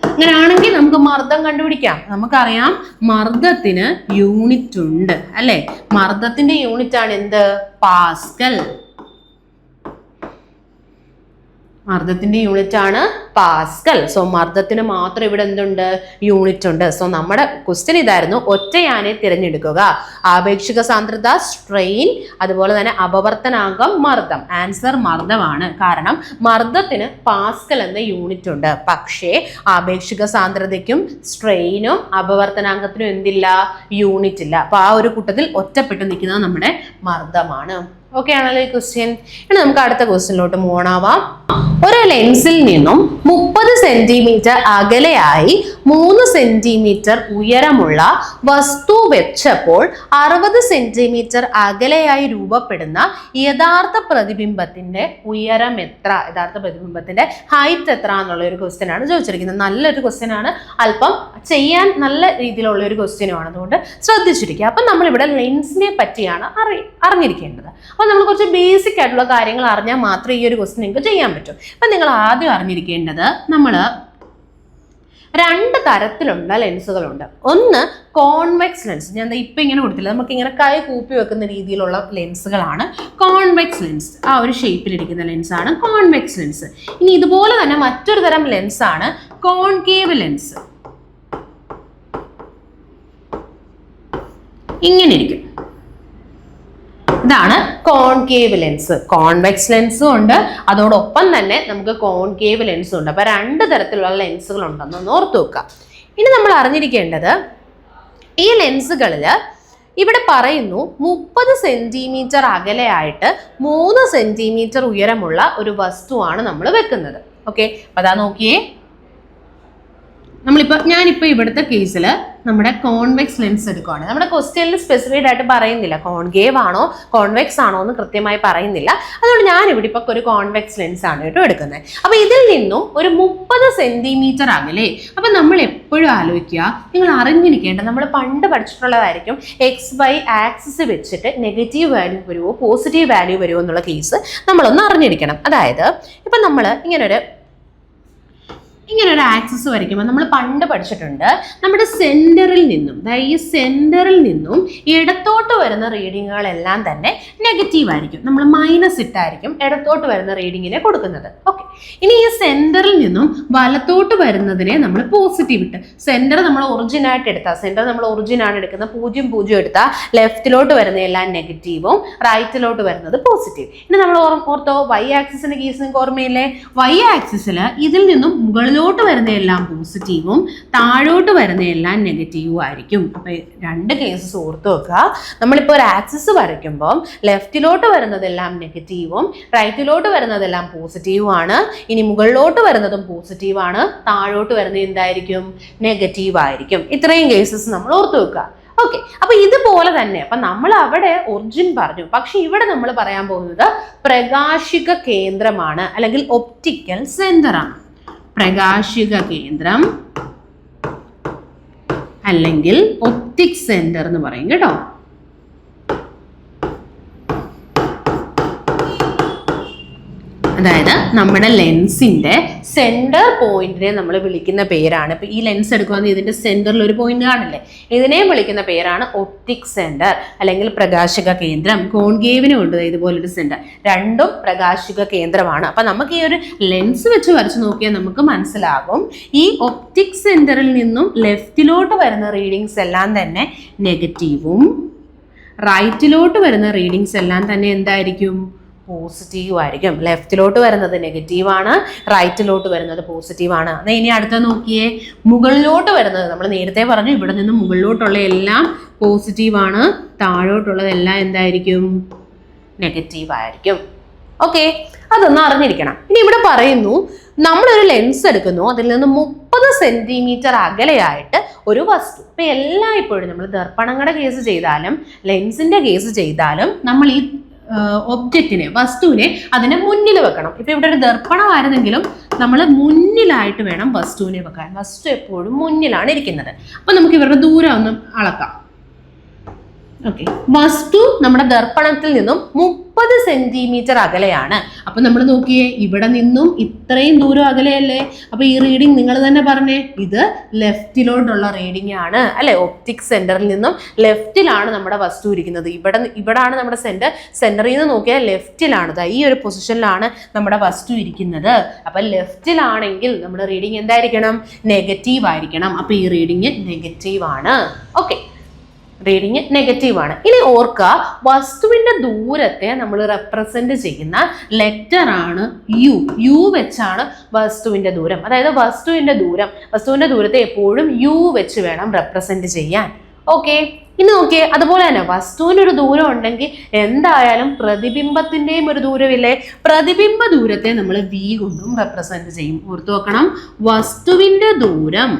Speaker 1: അങ്ങനെയാണെങ്കിൽ നമുക്ക് മർദ്ദം കണ്ടുപിടിക്കാം. നമുക്കറിയാം മർദ്ദത്തിന് യൂണിറ്റ് ഉണ്ട് അല്ലെ. മർദ്ദത്തിന്റെ യൂണിറ്റ് ആണ് എന്ത്? പാസ്കൽ. മർദ്ദത്തിന്റെ യൂണിറ്റ് ആണ് പാസ്കൽ. സോ മർദ്ദത്തിന് മാത്രം ഇവിടെ എന്തുണ്ട്? യൂണിറ്റ് ഉണ്ട്. സോ നമ്മുടെ ക്വസ്റ്റ്യൻ ഇതായിരുന്നു, ഒറ്റയാനെ തിരഞ്ഞെടുക്കുക. ആപേക്ഷിക സാന്ദ്രത സ്ട്രെയിൻ, അതുപോലെ തന്നെ അപവർത്തനാങ്കം മർദ്ദം. ആൻസർ മർദ്ദമാണ്. കാരണം മർദ്ദത്തിന് പാസ്കൽ എന്ന യൂണിറ്റ് ഉണ്ട്. പക്ഷേ ആപേക്ഷിക സാന്ദ്രതയ്ക്കും സ്ട്രെയിനും അപവർത്തനാങ്കത്തിനും എന്തില്ല? യൂണിറ്റ് ഇല്ല. അപ്പൊ ആ ഒരു കൂട്ടത്തിൽ ഒറ്റപ്പെട്ടു നിൽക്കുന്നത് നമ്മുടെ മർദ്ദമാണ്. ഓക്കെ ആണല്ലോ ഈ ക്വസ്റ്റ്യൻ. ഇനി നമുക്ക് അടുത്ത ക്വസ്റ്റ്യനിലോട്ട് മൂവ് ആവാം. ഒരു ലെൻസിൽ നിന്നും 30 സെന്റിമീറ്റർ അകലെയായി 3 സെന്റിമീറ്റർ ഉയരമുള്ള വസ്തു വെച്ചപ്പോൾ 60 സെന്റിമീറ്റർ അകലെയായി രൂപപ്പെടുന്ന യഥാർത്ഥ പ്രതിബിംബത്തിന്റെ ഉയരം എത്ര? യഥാർത്ഥ പ്രതിബിംബത്തിന്റെ ഹൈറ്റ് എത്ര എന്നുള്ള ഒരു ക്വസ്റ്റ്യൻ ആണ് ചോദിച്ചിരിക്കുന്നത്. നല്ലൊരു ക്വസ്റ്റ്യൻ ആണ്, അല്പം ചെയ്യാൻ നല്ല രീതിയിലുള്ള ഒരു ക്വസ്റ്റ്യനുമാണ്. അതുകൊണ്ട് ശ്രദ്ധിച്ചിരിക്കുക. അപ്പം നമ്മളിവിടെ ലെൻസിനെ പറ്റിയാണ് അറിഞ്ഞിരിക്കേണ്ടത്. അപ്പൊ നമ്മൾ കുറച്ച് ബേസിക് ആയിട്ടുള്ള കാര്യങ്ങൾ അറിഞ്ഞാൽ മാത്രമേ ഈ ഒരു ക്വസ്റ്റ്യൻ നിങ്ങൾക്ക് ചെയ്യാൻ പറ്റും. അപ്പൊ നിങ്ങൾ ആദ്യം അറിഞ്ഞിരിക്കേണ്ടത്, നമ്മൾ 2 തരത്തിലുള്ള ലെൻസുകളുണ്ട്. ഒന്ന് കോൺവെക്സ് ലെൻസ്. ഞാൻ ഇപ്പൊ ഇങ്ങനെ കൊടുത്തില്ല, നമുക്ക് ഇങ്ങനെ കൈ കൂപ്പി വെക്കുന്ന രീതിയിലുള്ള ലെൻസുകളാണ് കോൺവെക്സ് ലെൻസ്. ആ ഒരു ഷേപ്പിലിരിക്കുന്ന ലെൻസാണ് കോൺവെക്സ് ലെൻസ്. ഇനി ഇതുപോലെ തന്നെ മറ്റൊരു തരം ലെൻസാണ് കോൺകേവ് ലെൻസ്. ഇങ്ങനെ ഇരിക്കും. ഇതാണ് കോൺകേവ് ലെൻസ്. കോൺവെക്സ് ലെൻസും ഉണ്ട്, അതോടൊപ്പം തന്നെ നമുക്ക് കോൺകേവ് ലെൻസും ഉണ്ട്. അപ്പൊ 2 തരത്തിലുള്ള ലെൻസുകൾ ഉണ്ടെന്ന് ഓർത്ത് വെക്കുക. ഇനി നമ്മൾ അറിഞ്ഞിരിക്കേണ്ടത്, ഈ ലെൻസുകളിൽ ഇവിടെ പറയുന്നു 30 സെന്റിമീറ്റർ അകലെയായിട്ട് 3 സെന്റിമീറ്റർ ഉയരമുള്ള ഒരു വസ്തുവാണ് നമ്മൾ വെക്കുന്നത്. ഓക്കെ, അപ്പൊ അതാ നോക്കിയേ, ഞാനിപ്പോൾ ഇവിടുത്തെ കേസിൽ നമ്മുടെ കോൺവെക്സ് ലെൻസ് എടുക്കുകയാണ്. നമ്മുടെ ക്വസ്റ്റ്യനിൽ സ്പെസിഫൈഡ് ആയിട്ട് പറയുന്നില്ല കോൺകേവ് ആണോ കോൺവെക്സ് ആണോ എന്ന് കൃത്യമായി പറയുന്നില്ല. അതുകൊണ്ട് ഞാൻ ഇവിടെ ഇപ്പൊ ഒരു കോൺവെക്സ് ലെൻസ് ആണ് കേട്ടോ എടുക്കുന്നത്. അപ്പൊ ഇതിൽ നിന്നും ഒരു 30 സെന്റിമീറ്റർ അകലെ. അപ്പൊ നമ്മൾ എപ്പോഴും ആലോചിക്കുക, നിങ്ങൾ അറിഞ്ഞിരിക്കേണ്ട, നമ്മൾ പണ്ട് പഠിച്ചിട്ടുള്ളതായിരിക്കും, XY ആക്സിസ് വെച്ചിട്ട് നെഗറ്റീവ് വാല്യൂ വരുമോ പോസിറ്റീവ് വാല്യൂ വരുമോ എന്നുള്ള കേസ് നമ്മളൊന്ന് അറിഞ്ഞിരിക്കണം. അതായത് ഇപ്പൊ നമ്മൾ ഇങ്ങനൊരു ആക്സിസ് വരയ്ക്കുമ്പോൾ നമ്മൾ പണ്ട് പഠിച്ചിട്ടുണ്ട്, നമ്മുടെ സെന്ററിൽ നിന്നും, ഈ സെന്ററിൽ നിന്നും ഇടത്തോട്ട് വരുന്ന റീഡിങ്ങുകളെല്ലാം തന്നെ നെഗറ്റീവ് ആയിരിക്കും. നമ്മൾ മൈനസ് ഇട്ടായിരിക്കും ഇടത്തോട്ട് വരുന്ന റീഡിങ്ങിനെ കൊടുക്കുന്നത്. ഓക്കെ, ഇനി ഈ സെന്ററിൽ നിന്നും വലത്തോട്ട് വരുന്നതിനെ നമ്മൾ പോസിറ്റീവ് ഇട്ട്, സെന്റർ നമ്മൾ ഒറിജിൻ ആയിട്ട് എടുത്താൽ, സെന്റർ നമ്മൾ ഒറിജിൻ ആണ് എടുക്കുന്നത്, 0 0 എടുത്താൽ ലെഫ്റ്റിലോട്ട് വരുന്ന എല്ലാം നെഗറ്റീവും റൈറ്റിലോട്ട് വരുന്നത് പോസിറ്റീവ്. ഇനി നമ്മൾ ഓർത്തോ, Y ആക്സിസിന്റെ കേസ് നിങ്ങൾക്ക് ഓർമ്മയില്ലേ? Y ആക്സിസിൽ ഇതിൽ നിന്നും മുകളിലോട്ട് വരുന്ന എല്ലാം പോസിറ്റീവും താഴോട്ട് വരുന്ന എല്ലാം നെഗറ്റീവും ആയിരിക്കും. അപ്പൊ 2 കേസസ് ഓർത്ത് വെക്കുക. നമ്മളിപ്പോൾ ഒരു ആക്സിസ് വരയ്ക്കുമ്പോൾ ലെഫ്റ്റിലോട്ട് വരുന്നതെല്ലാം നെഗറ്റീവും റൈറ്റിലോട്ട് വരുന്നതെല്ലാം പോസിറ്റീവും ആണ്. ഇനി മുകളിലോട്ട് വരുന്നതും പോസിറ്റീവ് ആണ്, താഴോട്ട് വരുന്നത് എന്തായിരിക്കും? നെഗറ്റീവ് ആയിരിക്കും. ഇത്രയും കേസസ് നമ്മൾ ഓർത്ത് വെക്കുക. ഓക്കെ, അപ്പൊ ഇതുപോലെ തന്നെ അപ്പൊ നമ്മൾ അവിടെ ഒറിജിൻ പറഞ്ഞു, പക്ഷെ ഇവിടെ നമ്മൾ പറയാൻ പോകുന്നത് പ്രകാശിക കേന്ദ്രമാണ്, അല്ലെങ്കിൽ ഒപ്റ്റിക്കൽ സെന്റർ ആണ്. പ്രകാശിക കേന്ദ്രം അല്ലെങ്കിൽ ഒപ്റ്റിക് സെന്റർ എന്ന് പറയും കേട്ടോ. അതായത് നമ്മുടെ ലെൻസിന്റെ സെന്റർ പോയിന്റിനെ നമ്മൾ വിളിക്കുന്ന പേരാണ്. ഇപ്പൊ ഈ ലെൻസ് എടുക്കുകയാണെങ്കിൽ ഇതിന്റെ സെന്ററിൽ ഒരു പോയിന്റ് കാണില്ലേ, ഇതിനെ വിളിക്കുന്ന പേരാണ് ഒപ്റ്റിക് സെന്റർ അല്ലെങ്കിൽ പ്രകാശക കേന്ദ്രം. കോൺകേവിനും ഉണ്ട് ഇതുപോലൊരു സെന്റർ, രണ്ടും പ്രകാശക കേന്ദ്രമാണ്. അപ്പൊ നമുക്ക് ഈ ഒരു ലെൻസ് വെച്ച് വരച്ച് നോക്കിയാൽ നമുക്ക് മനസ്സിലാകും ഈ ഒപ്റ്റിക് സെന്ററിൽ നിന്നും ലെഫ്റ്റിലോട്ട് വരുന്ന റീഡിങ്സ് എല്ലാം തന്നെ നെഗറ്റീവും റൈറ്റിലോട്ട് വരുന്ന റീഡിങ്സ് എല്ലാം തന്നെ എന്തായിരിക്കും, പോസിറ്റീവ് ആയിരിക്കും. ലെഫ്റ്റിലോട്ട് വരുന്നത് നെഗറ്റീവാണ്, റൈറ്റിലോട്ട് വരുന്നത് പോസിറ്റീവാണ്. എന്നാൽ ഇനി അടുത്ത നോക്കിയേ, മുകളിലോട്ട് വരുന്നത് നമ്മൾ നേരത്തെ പറഞ്ഞു ഇവിടെ നിന്ന് മുകളിലോട്ടുള്ള എല്ലാം പോസിറ്റീവാണ്, താഴോട്ടുള്ളതെല്ലാം എന്തായിരിക്കും, നെഗറ്റീവ് ആയിരിക്കും. ഓക്കെ, അതൊന്ന് അറിഞ്ഞിരിക്കണം. ഇനി ഇവിടെ പറയുന്നു നമ്മളൊരു ലെൻസ് എടുക്കുന്നു, അതിൽ നിന്ന് 30 സെന്റിമീറ്റർ അകലെയായിട്ട് ഒരു വസ്തു. ഇപ്പൊ എല്ലായ്പ്പോഴും നമ്മൾ ദർപ്പണങ്ങളുടെ കേസ് ചെയ്താലും ലെൻസിന്റെ കേസ് ചെയ്താലും നമ്മൾ ഈ ഒബ്ജക്റ്റിനെ, വസ്തുവിനെ അതിനെ മുന്നിൽ വെക്കണം. ഇപ്പൊ ഇവിടെ ഒരു ദർപ്പണമായിരുന്നെങ്കിലും നമ്മൾ മുന്നിലായിട്ട് വേണം വസ്തുവിനെ വെക്കാൻ. വസ്തു എപ്പോഴും മുന്നിലാണ് ഇരിക്കുന്നത്. അപ്പൊ നമുക്ക് ഇവരുടെ ദൂരം ഒന്ന് അളക്കാം. ഓക്കെ, വസ്തു നമ്മുടെ ദർപ്പണത്തിൽ നിന്നും 30 സെന്റിമീറ്റർ അകലെയാണ്. അപ്പൊ നമ്മൾ നോക്കിയേ, ഇവിടെ നിന്നും ഇത്രയും ദൂരം അകലെയല്ലേ. അപ്പൊ ഈ റീഡിങ് നിങ്ങൾ തന്നെ പറഞ്ഞേ, ഇത് ലെഫ്റ്റിലോട്ടുള്ള റീഡിംഗ് ആണ് അല്ലെ. ഒപ്റ്റിക് സെന്ററിൽ നിന്നും ലെഫ്റ്റിലാണ് നമ്മുടെ വസ്തു ഇരിക്കുന്നത്. ഇവിടാണ് നമ്മുടെ സെന്ററിൽ നിന്ന് നോക്കിയാൽ ലെഫ്റ്റിലാണ്, ഈ ഒരു പൊസിഷനിലാണ് നമ്മുടെ വസ്തു ഇരിക്കുന്നത്. അപ്പൊ ലെഫ്റ്റിലാണെങ്കിൽ നമ്മുടെ റീഡിങ് എന്തായിരിക്കണം, നെഗറ്റീവ് ആയിരിക്കണം. അപ്പൊ ഈ റീഡിങ് നെഗറ്റീവ് ആണ്. ഓക്കെ, റീഡിങ് നെഗറ്റീവ് ആണ്. ഇനി ഓർക്കുക, വസ്തുവിന്റെ ദൂരത്തെ നമ്മൾ റെപ്രസെന്റ് ചെയ്യുന്ന ലെറ്റർ ആണ് യു. യു വെച്ചാണ് വസ്തുവിന്റെ ദൂരം, അതായത് വസ്തുവിന്റെ ദൂരത്തെ എപ്പോഴും യു വെച്ച് വേണം റെപ്രസെന്റ് ചെയ്യാൻ. ഓക്കെ, ഇനി നോക്കിയേ, അതുപോലെ തന്നെ വസ്തുവിന് ഒരു ദൂരം ഉണ്ടെങ്കിൽ എന്തായാലും പ്രതിബിംബത്തിന്റെയും ഒരു ദൂരമില്ലേ. പ്രതിബിംബ ദൂരത്തെ നമ്മൾ വി കൊണ്ടും റെപ്രസെന്റ് ചെയ്യും. ഓർത്തു നോക്കണം, വസ്തുവിന്റെ ദൂരം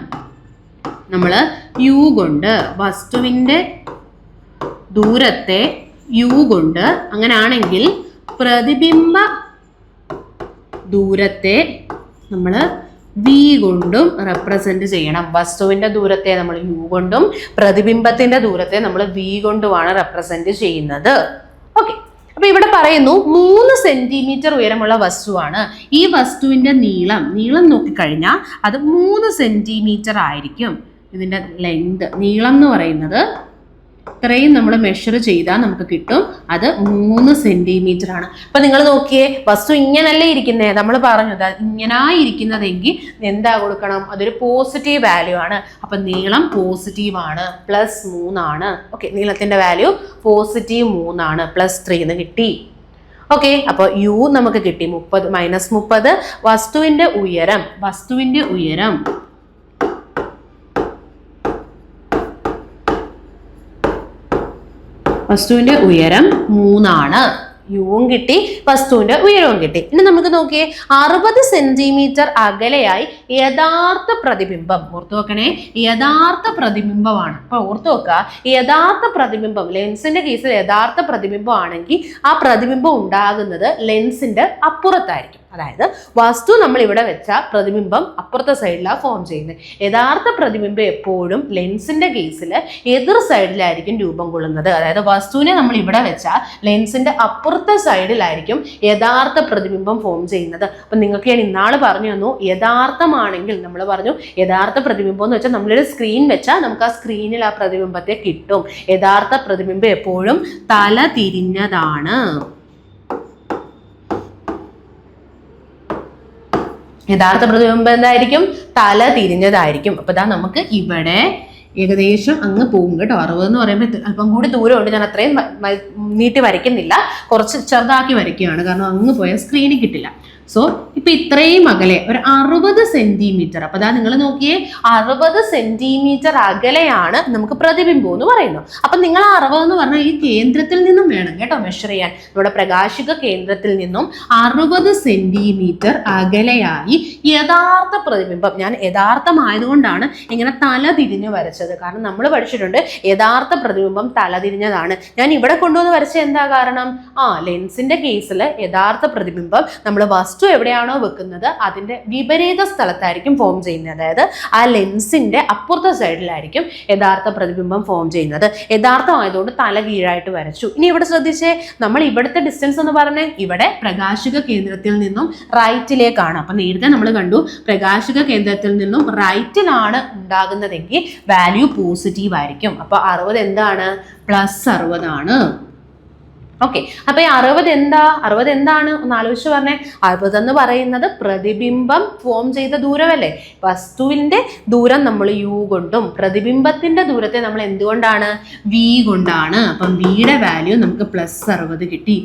Speaker 1: നമ്മൾ യു കൊണ്ട്, വസ്തുവിന്റെ ദൂരത്തെ യു കൊണ്ട്, അങ്ങനാണെങ്കിൽ പ്രതിബിംബ ദൂരത്തെ നമ്മൾ വി കൊണ്ടും റെപ്രസെന്റ് ചെയ്യണം. വസ്തുവിന്റെ ദൂരത്തെ നമ്മൾ യു കൊണ്ടും പ്രതിബിംബത്തിന്റെ ദൂരത്തെ നമ്മൾ വി കൊണ്ടുമാണ് റെപ്രസെന്റ് ചെയ്യുന്നത്. ഓക്കെ, അപ്പൊ ഇവിടെ പറയുന്നു 3 സെന്റിമീറ്റർ ഉയരമുള്ള വസ്തുവാണ്. ഈ വസ്തുവിന്റെ നീളം നോക്കിക്കഴിഞ്ഞാൽ അത് 3 സെന്റിമീറ്റർ ആയിരിക്കും. ഇതിന്റെ ലെങ്ത്, നീളം എന്ന് പറയുന്നത് ഇത്രയും നമ്മൾ മെഷർ ചെയ്താൽ നമുക്ക് കിട്ടും, അത് 3 സെന്റിമീറ്റർ ആണ്. അപ്പൊ നിങ്ങൾ നോക്കിയേ, വസ്തു ഇങ്ങനല്ലേ ഇരിക്കുന്നേ, നമ്മൾ പറഞ്ഞു ഇങ്ങനായിരിക്കുന്നതെങ്കിൽ എന്താ കൊടുക്കണം, അതൊരു പോസിറ്റീവ് വാല്യൂ ആണ്. അപ്പൊ നീളം പോസിറ്റീവ് ആണ്, +3 ആണ്. ഓക്കെ, നീളത്തിന്റെ വാല്യൂ പോസിറ്റീവ് 3 ആണ്, +3 എന്ന് കിട്ടി. ഓക്കെ, അപ്പൊ യു നമുക്ക് കിട്ടി 30 - 30. വസ്തുവിന്റെ ഉയരം 3 ആണ്. യുവും കിട്ടി, വസ്തുവിന്റെ ഉയരവും കിട്ടി. ഇനി നമുക്ക് നോക്കിയേ, 60 സെന്റിമീറ്റർ അകലെയായി യഥാർത്ഥ പ്രതിബിംബം. ഓർത്തു നോക്കണേ, യഥാർത്ഥ പ്രതിബിംബമാണ്. അപ്പൊ ഓർത്തു നോക്കുക, യഥാർത്ഥ പ്രതിബിംബം, ലെൻസിന്റെ കേസിൽ യഥാർത്ഥ പ്രതിബിംബം ആണെങ്കിൽ ആ പ്രതിബിംബം ഉണ്ടാകുന്നത് ലെൻസിന്റെ അപ്പുറത്തായിരിക്കും. അതായത് വസ്തു നമ്മൾ ഇവിടെ വെച്ച പ്രതിബിംബം അപ്പുറത്തെ സൈഡിലാണ് ഫോം ചെയ്യുന്നത്. യഥാർത്ഥ പ്രതിബിംബം എപ്പോഴും ലെൻസിന്റെ കേസിൽ എതിർ സൈഡിലായിരിക്കും രൂപം കൊള്ളുന്നത്. അതായത് വസ്തുവിനെ നമ്മൾ ഇവിടെ വെച്ചാൽ ലെൻസിന്റെ അപ്പുറത്തെ സൈഡിലായിരിക്കും യഥാർത്ഥ പ്രതിബിംബം ഫോം ചെയ്യുന്നത്. അപ്പൊ നിങ്ങൾക്ക് ഞാൻ ഇന്നാള് പറഞ്ഞു തന്നു, യഥാർത്ഥമാണെങ്കിൽ നമ്മൾ പറഞ്ഞു യഥാർത്ഥ പ്രതിബിംബം എന്ന് വെച്ചാൽ നമ്മളൊരു സ്ക്രീൻ വെച്ചാൽ നമുക്ക് ആ സ്ക്രീനിൽ ആ പ്രതിബിംബത്തെ കിട്ടും. യഥാർത്ഥ പ്രതിബിംബം എപ്പോഴും തല തിരിഞ്ഞതാണ്. യഥാർത്ഥ പ്രതിബിംബം എന്തായിരിക്കും, തല തിരിഞ്ഞതായിരിക്കും. അപ്പൊ ഇതാ നമുക്ക് ഇവിടെ ഏകദേശം അങ്ങ് പോകും കേട്ടോ. 60 എന്ന് പറയുമ്പോൾ അല്പം കൂടി ദൂരമുണ്ട്. ഞാൻ അത്രയും നീട്ടി വരയ്ക്കുന്നില്ല, കുറച്ച് ചെറുതാക്കി വരയ്ക്കുകയാണ്, കാരണം അങ്ങ് പോയാൽ സ്ക്രീനിൽ കിട്ടില്ല. സോ ഇപ്പൊ ഇത്രയും അകലെ ഒരു 60 സെന്റിമീറ്റർ. അപ്പൊ അതാ നിങ്ങൾ നോക്കിയേ, 60 സെന്റിമീറ്റർ അകലെയാണ് നമുക്ക് പ്രതിബിംബം എന്ന് പറയുന്നത്. അപ്പൊ നിങ്ങൾ 60 എന്ന് പറഞ്ഞാൽ ഈ കേന്ദ്രത്തിൽ നിന്നും വേണം കേട്ടോ മെഷർ ചെയ്യാൻ. നമ്മുടെ പ്രകാശിക കേന്ദ്രത്തിൽ നിന്നും 60 സെന്റിമീറ്റർ അകലെയായി യഥാർത്ഥ പ്രതിബിംബം. ഞാൻ യഥാർത്ഥമായതുകൊണ്ടാണ് ഇങ്ങനെ തല തിരിഞ്ഞ് വരച്ചത്, കാരണം നമ്മൾ പഠിച്ചിട്ടുണ്ട് യഥാർത്ഥ പ്രതിബിംബം തല തിരിഞ്ഞതാണ്. ഞാൻ ഇവിടെ കൊണ്ടുവന്ന് വരച്ച എന്താ കാരണം, ലെൻസിന്റെ കേസിൽ യഥാർത്ഥ പ്രതിബിംബം നമ്മൾ വസ്തു എവിടെയാണോ വെക്കുന്നത് അതിന്റെ വിപരീത സ്ഥലത്തായിരിക്കും ഫോം ചെയ്യുന്നത്. അതായത് ആ ലെൻസിന്റെ അപ്പുറത്തെ സൈഡിലായിരിക്കും യഥാർത്ഥ പ്രതിബിംബം ഫോം ചെയ്യുന്നത്. യഥാർത്ഥമായതുകൊണ്ട് തല കീഴായിട്ട് വരച്ചു. ഇനി ഇവിടെ ശ്രദ്ധിച്ചേ, നമ്മൾ ഇവിടുത്തെ ഡിസ്റ്റൻസ് എന്ന് പറഞ്ഞാൽ ഇവിടെ പ്രകാശിക കേന്ദ്രത്തിൽ നിന്നും റൈറ്റിലേക്കാണ്. അപ്പൊ നേരത്തെ നമ്മൾ കണ്ടു പ്രകാശിക കേന്ദ്രത്തിൽ നിന്നും റൈറ്റിലാണ് ഉണ്ടാകുന്നതെങ്കിൽ വാല്യൂ പോസിറ്റീവ് ആയിരിക്കും. അപ്പൊ 60 എന്താണ്? +60 ആണ്. ഓക്കെ, അപ്പൊ ഈ 60 എന്താണ് ഒന്ന് ആലോചിച്ച് പറഞ്ഞേ. 60 എന്ന് പറയുന്നത് പ്രതിബിംബം ഫോം ചെയ്ത ദൂരമല്ലേ? വസ്തുവിന്റെ ദൂരം നമ്മൾ u കൊണ്ടും പ്രതിബിംബത്തിന്റെ ദൂരത്തെ നമ്മൾ എന്തുകൊണ്ടാണ്? v കൊണ്ടാണ്. അപ്പം vയുടെ വാല്യൂ നമുക്ക് +60 കിട്ടി,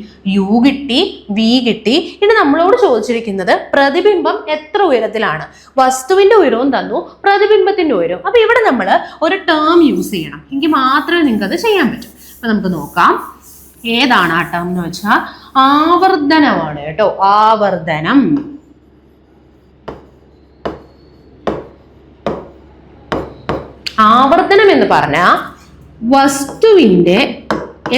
Speaker 1: u കിട്ടി, v കിട്ടി. ഇനി നമ്മളോട് ചോദിച്ചിരിക്കുന്നത് പ്രതിബിംബം എത്ര ഉയരത്തിലാണ്? വസ്തുവിന്റെ ഉയരവും തന്നു, പ്രതിബിംബത്തിന്റെ ഉയരവും. അപ്പൊ ഇവിടെ നമ്മൾ ഒരു ടേം യൂസ് ചെയ്യണം, എങ്കിൽ മാത്രമേ നിങ്ങൾക്ക് അത് ചെയ്യാൻ പറ്റൂ. അപ്പൊ നമുക്ക് നോക്കാം ഏതാണ് ആ ടേം എന്ന് വെച്ചാൽ ആവർത്തനമാണ് കേട്ടോ. ആവർത്തനം. ആവർത്തനം എന്ന് പറഞ്ഞാൽ വസ്തുവിന്റെ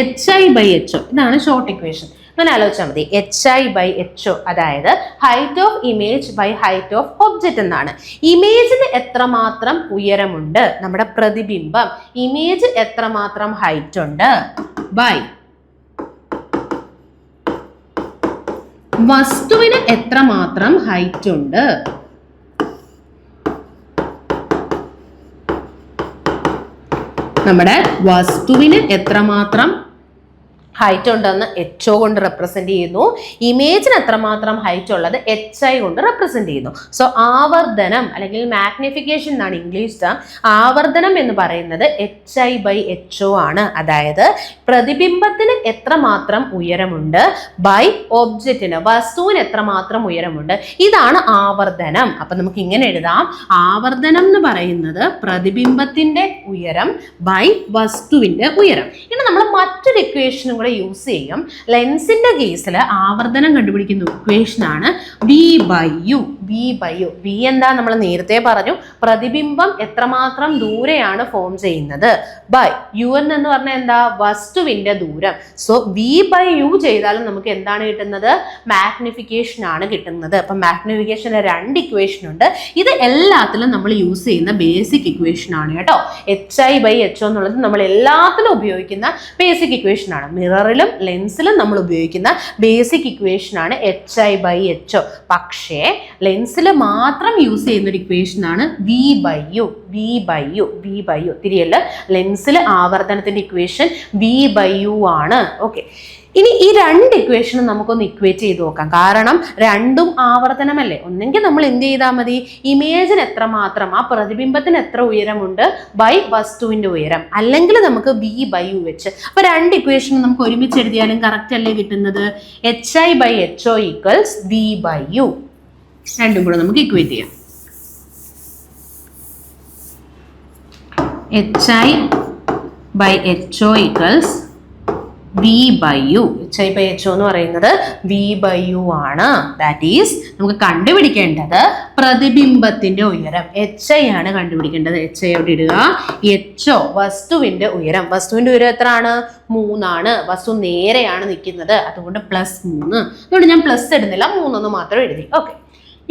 Speaker 1: HI/HO, ഇതാണ് ഷോർട്ട് ഇക്വേഷൻ. അങ്ങനെ ആലോചിച്ചാൽ മതി. HI/HO അതായത് height of image by height of object എന്നാണ്. ഇമേജിന് എത്രമാത്രം ഉയരമുണ്ട്, നമ്മുടെ പ്രതിബിംബം ഇമേജ് എത്രമാത്രം ഹൈറ്റ് ഉണ്ട് ബൈ വസ്തുവിന് എത്രമാത്രം ഹൈറ്റ് ഉണ്ട്. നമ്മുടെ വസ്തുവിന് എത്രമാത്രം ഹൈറ്റ് ഉണ്ടെന്ന് HO കൊണ്ട് റെപ്രസെന്റ് ചെയ്യുന്നു. ഇമേജിന് എത്രമാത്രം ഹൈറ്റ് ഉള്ളത് HI കൊണ്ട് റെപ്രസെന്റ് ചെയ്യുന്നു. സോ ആവർത്തനം അല്ലെങ്കിൽ മാഗ്നിഫിക്കേഷൻ എന്നാണ് ഇംഗ്ലീഷ് ടേം. ആവർത്തനം എന്ന് പറയുന്നത് HI/HO ആണ്. അതായത് പ്രതിബിംബത്തിന് എത്രമാത്രം ഉയരമുണ്ട് ബൈ ഒബ്ജക്റ്റിന്, വസ്തുവിന് എത്രമാത്രം ഉയരമുണ്ട്. ഇതാണ് ആവർത്തനം. അപ്പൊ നമുക്ക് ഇങ്ങനെ എഴുതാം, ആവർത്തനം എന്ന് പറയുന്നത് പ്രതിബിംബത്തിന്റെ ഉയരം ബൈ വസ്തുവിന്റെ ഉയരം. ഇനി നമ്മൾ മറ്റൊരു ഇക്വേഷനും യൂസ് ചെയ്യും. ലെൻസിന്റെ കേസിൽ ആവർത്തനം കണ്ടുപിടിക്കുന്ന ഇക്വേഷനാണ് v/u. v എന്താ നമ്മൾ നേരത്തെ പറഞ്ഞു, പ്രതിബിംബം എത്രമാത്രം ദൂരെയാണ് ഫോം ചെയ്യുന്നത് ബൈ u എന്ന് പറഞ്ഞാൽ എന്താ? വസ്തുവിന്റെ ദൂരം. സോ v/u ചെയ്താലും നമുക്ക് എന്താണ് കിട്ടുന്നത്? മാഗ്നിഫിക്കേഷൻ ആണ് കിട്ടുന്നത്. അപ്പൊ മാഗ്നിഫിക്കേഷന് 2 ഇക്വേഷൻ ഉണ്ട്. ഇത് എല്ലാത്തിലും നമ്മൾ യൂസ് ചെയ്യുന്ന ബേസിക് ഇക്വേഷൻ ആണ് കേട്ടോ. HI/HO എന്നുള്ളത് നമ്മൾ എല്ലാത്തിലും ഉപയോഗിക്കുന്ന ബേസിക് ഇക്വേഷൻ ആണ്. മിററിലും ലെൻസിലും നമ്മൾ ഉപയോഗിക്കുന്ന ബേസിക് ഇക്വേഷൻ ആണ് HI/HO. പക്ഷേ ലെൻസിൽ മാത്രം യൂസ് ചെയ്യുന്ന ഒരു ഇക്വേഷൻ ആണ് v/u. തിരിയല്ല, ലെൻസിൽ ആവർത്തനത്തിന്റെ ഇക്വേഷൻ v/u ആണ്. ഓക്കെ, ഇനി ഈ 2 ഇക്വേഷനും നമുക്കൊന്ന് ഇക്വേറ്റ് ചെയ്ത് നോക്കാം. കാരണം രണ്ടും ആവർത്തനമല്ലേ. ഒന്നെങ്കിൽ നമ്മൾ എന്ത് ചെയ്താൽ മതി, ഇമേജിന് എത്രമാത്രം, ആ പ്രതിബിംബത്തിന് എത്ര ഉയരമുണ്ട് ബൈ വസ്തുവിന്റെ ഉയരം, അല്ലെങ്കിൽ നമുക്ക് v/u വെച്ച്. അപ്പൊ 2 ഇക്വേഷനും നമുക്ക് ഒരുമിച്ച് എഴുതിയാലും കറക്റ്റ് അല്ലേ കിട്ടുന്നത്? HI/HO equals v/u. രണ്ടും കൂടെ നമുക്ക് ഇക്വേറ്റ് ചെയ്യാം. HI/HO equals v/u. HI/HO എന്ന് പറയുന്നത് v/u ആണ്. ദാറ്റ് ഈസ് നമുക്ക് കണ്ടുപിടിക്കേണ്ടത് പ്രതിബിംബത്തിന്റെ ഉയരം. HI ആണ് കണ്ടുപിടിക്കേണ്ടത്. HI അവിടെ ഇടുക. HO വസ്തുവിന്റെ ഉയരം. വസ്തുവിന്റെ ഉയരം എത്ര ആണ്? 3 ആണ്. വസ്തു നേരെയാണ് നിൽക്കുന്നത്, അതുകൊണ്ട് +3. അതുകൊണ്ട് ഞാൻ പ്ലസ് ഇടുന്നില്ല, 3 മാത്രം എഴുതി. ഓക്കെ,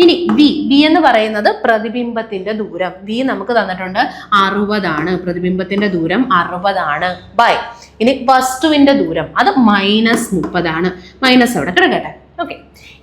Speaker 1: ഇനി v എന്ന് പറയുന്നത് പ്രതിബിംബത്തിന്റെ ദൂരം. v നമുക്ക് തന്നിട്ടുണ്ട് 60 ആണ്. പ്രതിബിംബത്തിന്റെ ദൂരം 60 ആണ് ബൈ, ഇനി വസ്തുവിന്റെ ദൂരം അത് -30 ആണ്. മൈനസ് അവിടെ കിടക്കട്ടെ. ഓക്കെ,